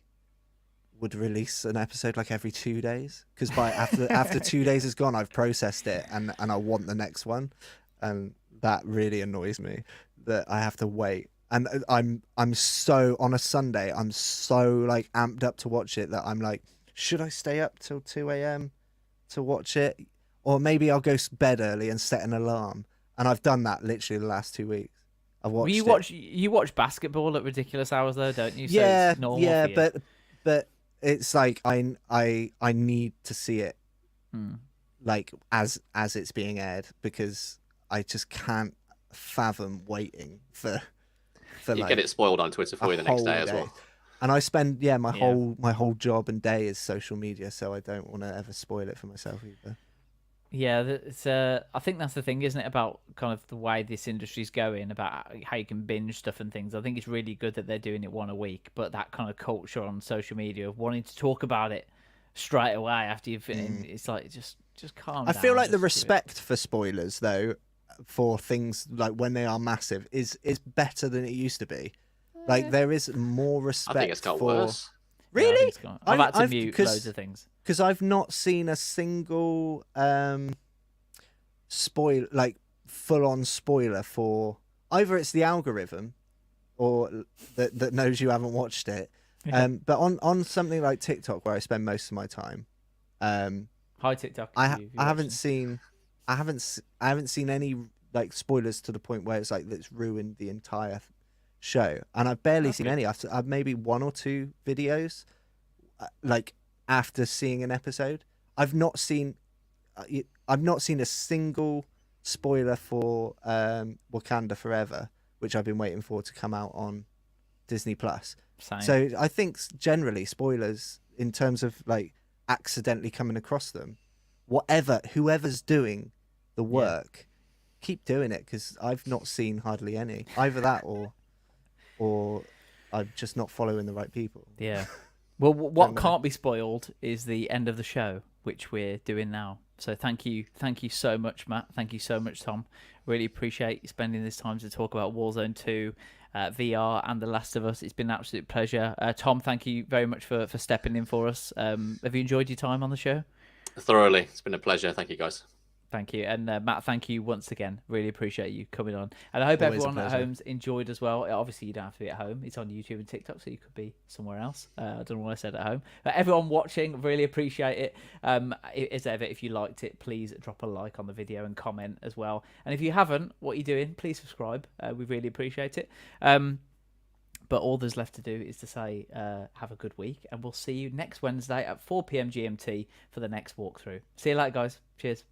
would release an episode like every 2 days, because after 2 days is gone, I've processed it and I want the next one, and that really annoys me that I have to wait. And I'm so on a Sunday, I'm so like amped up to watch it that I'm like, should I stay up till 2 a.m. to watch it, or maybe I'll go to bed early and set an alarm? And I've done that literally the last 2 weeks. I've watched. Well, you watch basketball at ridiculous hours though, don't you? So yeah, it's normal yeah, for you. but it's like I need to see it like as it's being aired, because I just can't fathom waiting for You like get it spoiled on Twitter for you the next whole day as well. And I spend my whole job and day is social media, so I don't want to ever spoil it for myself either. Yeah, it's I think that's the thing, isn't it, about kind of the way this industry's going, about how you can binge stuff and things. I think it's really good that they're doing it one a week, but that kind of culture on social media of wanting to talk about it straight away after you've finished, it's like just calm I down. feel like the just do it. respect for spoilers though, for things like when they are massive, is better than it used to be. Like there is more I respect. think it's got for... worse. Yeah, I think Really? it's gone. I've had to I've- mute 'cause- loads of things. Because I've not seen a single full on spoiler for either it's the algorithm or that knows you haven't watched it. But on something like TikTok, where I spend most of my time, Hi TikTok. I if you haven't watch seen I haven't seen any like spoilers to the point where it's like that's ruined the entire show, and I've barely seen any. I've maybe one or two videos like after seeing an episode. I've not seen a single spoiler for Wakanda Forever, which I've been waiting for to come out on Disney Plus. Same. So I think generally spoilers, in terms of like accidentally coming across them, whoever's doing the work, keep doing it, because I've not seen hardly any. Either that or I'm just not following the right people. Yeah. Well, what know. can't be spoiled is the end of the show, which we're doing now. So thank you so much, Matt. Thank you so much, Tom. Really appreciate you spending this time to talk about Warzone 2, VR, and The Last of Us. It's been an absolute pleasure. Tom, thank you very much for stepping in for us. Have you enjoyed your time on the show? Thoroughly. It's been a pleasure. Thank you, guys. Thank you. And Matt, thank you once again. Really appreciate you coming on. And I hope Always a everyone at pleasure. home's enjoyed as well. Obviously, you don't have to be at home. It's on YouTube and TikTok, so you could be somewhere else. I don't know what I said at home. But everyone watching, really appreciate it. As ever, if you liked it, please drop a like on the video and comment as well. And if you haven't, what are you doing? Please subscribe. We really appreciate it. But all there's left to do is to say have a good week. And we'll see you next Wednesday at 4 p.m. GMT for the next walkthrough. See you later, guys. Cheers.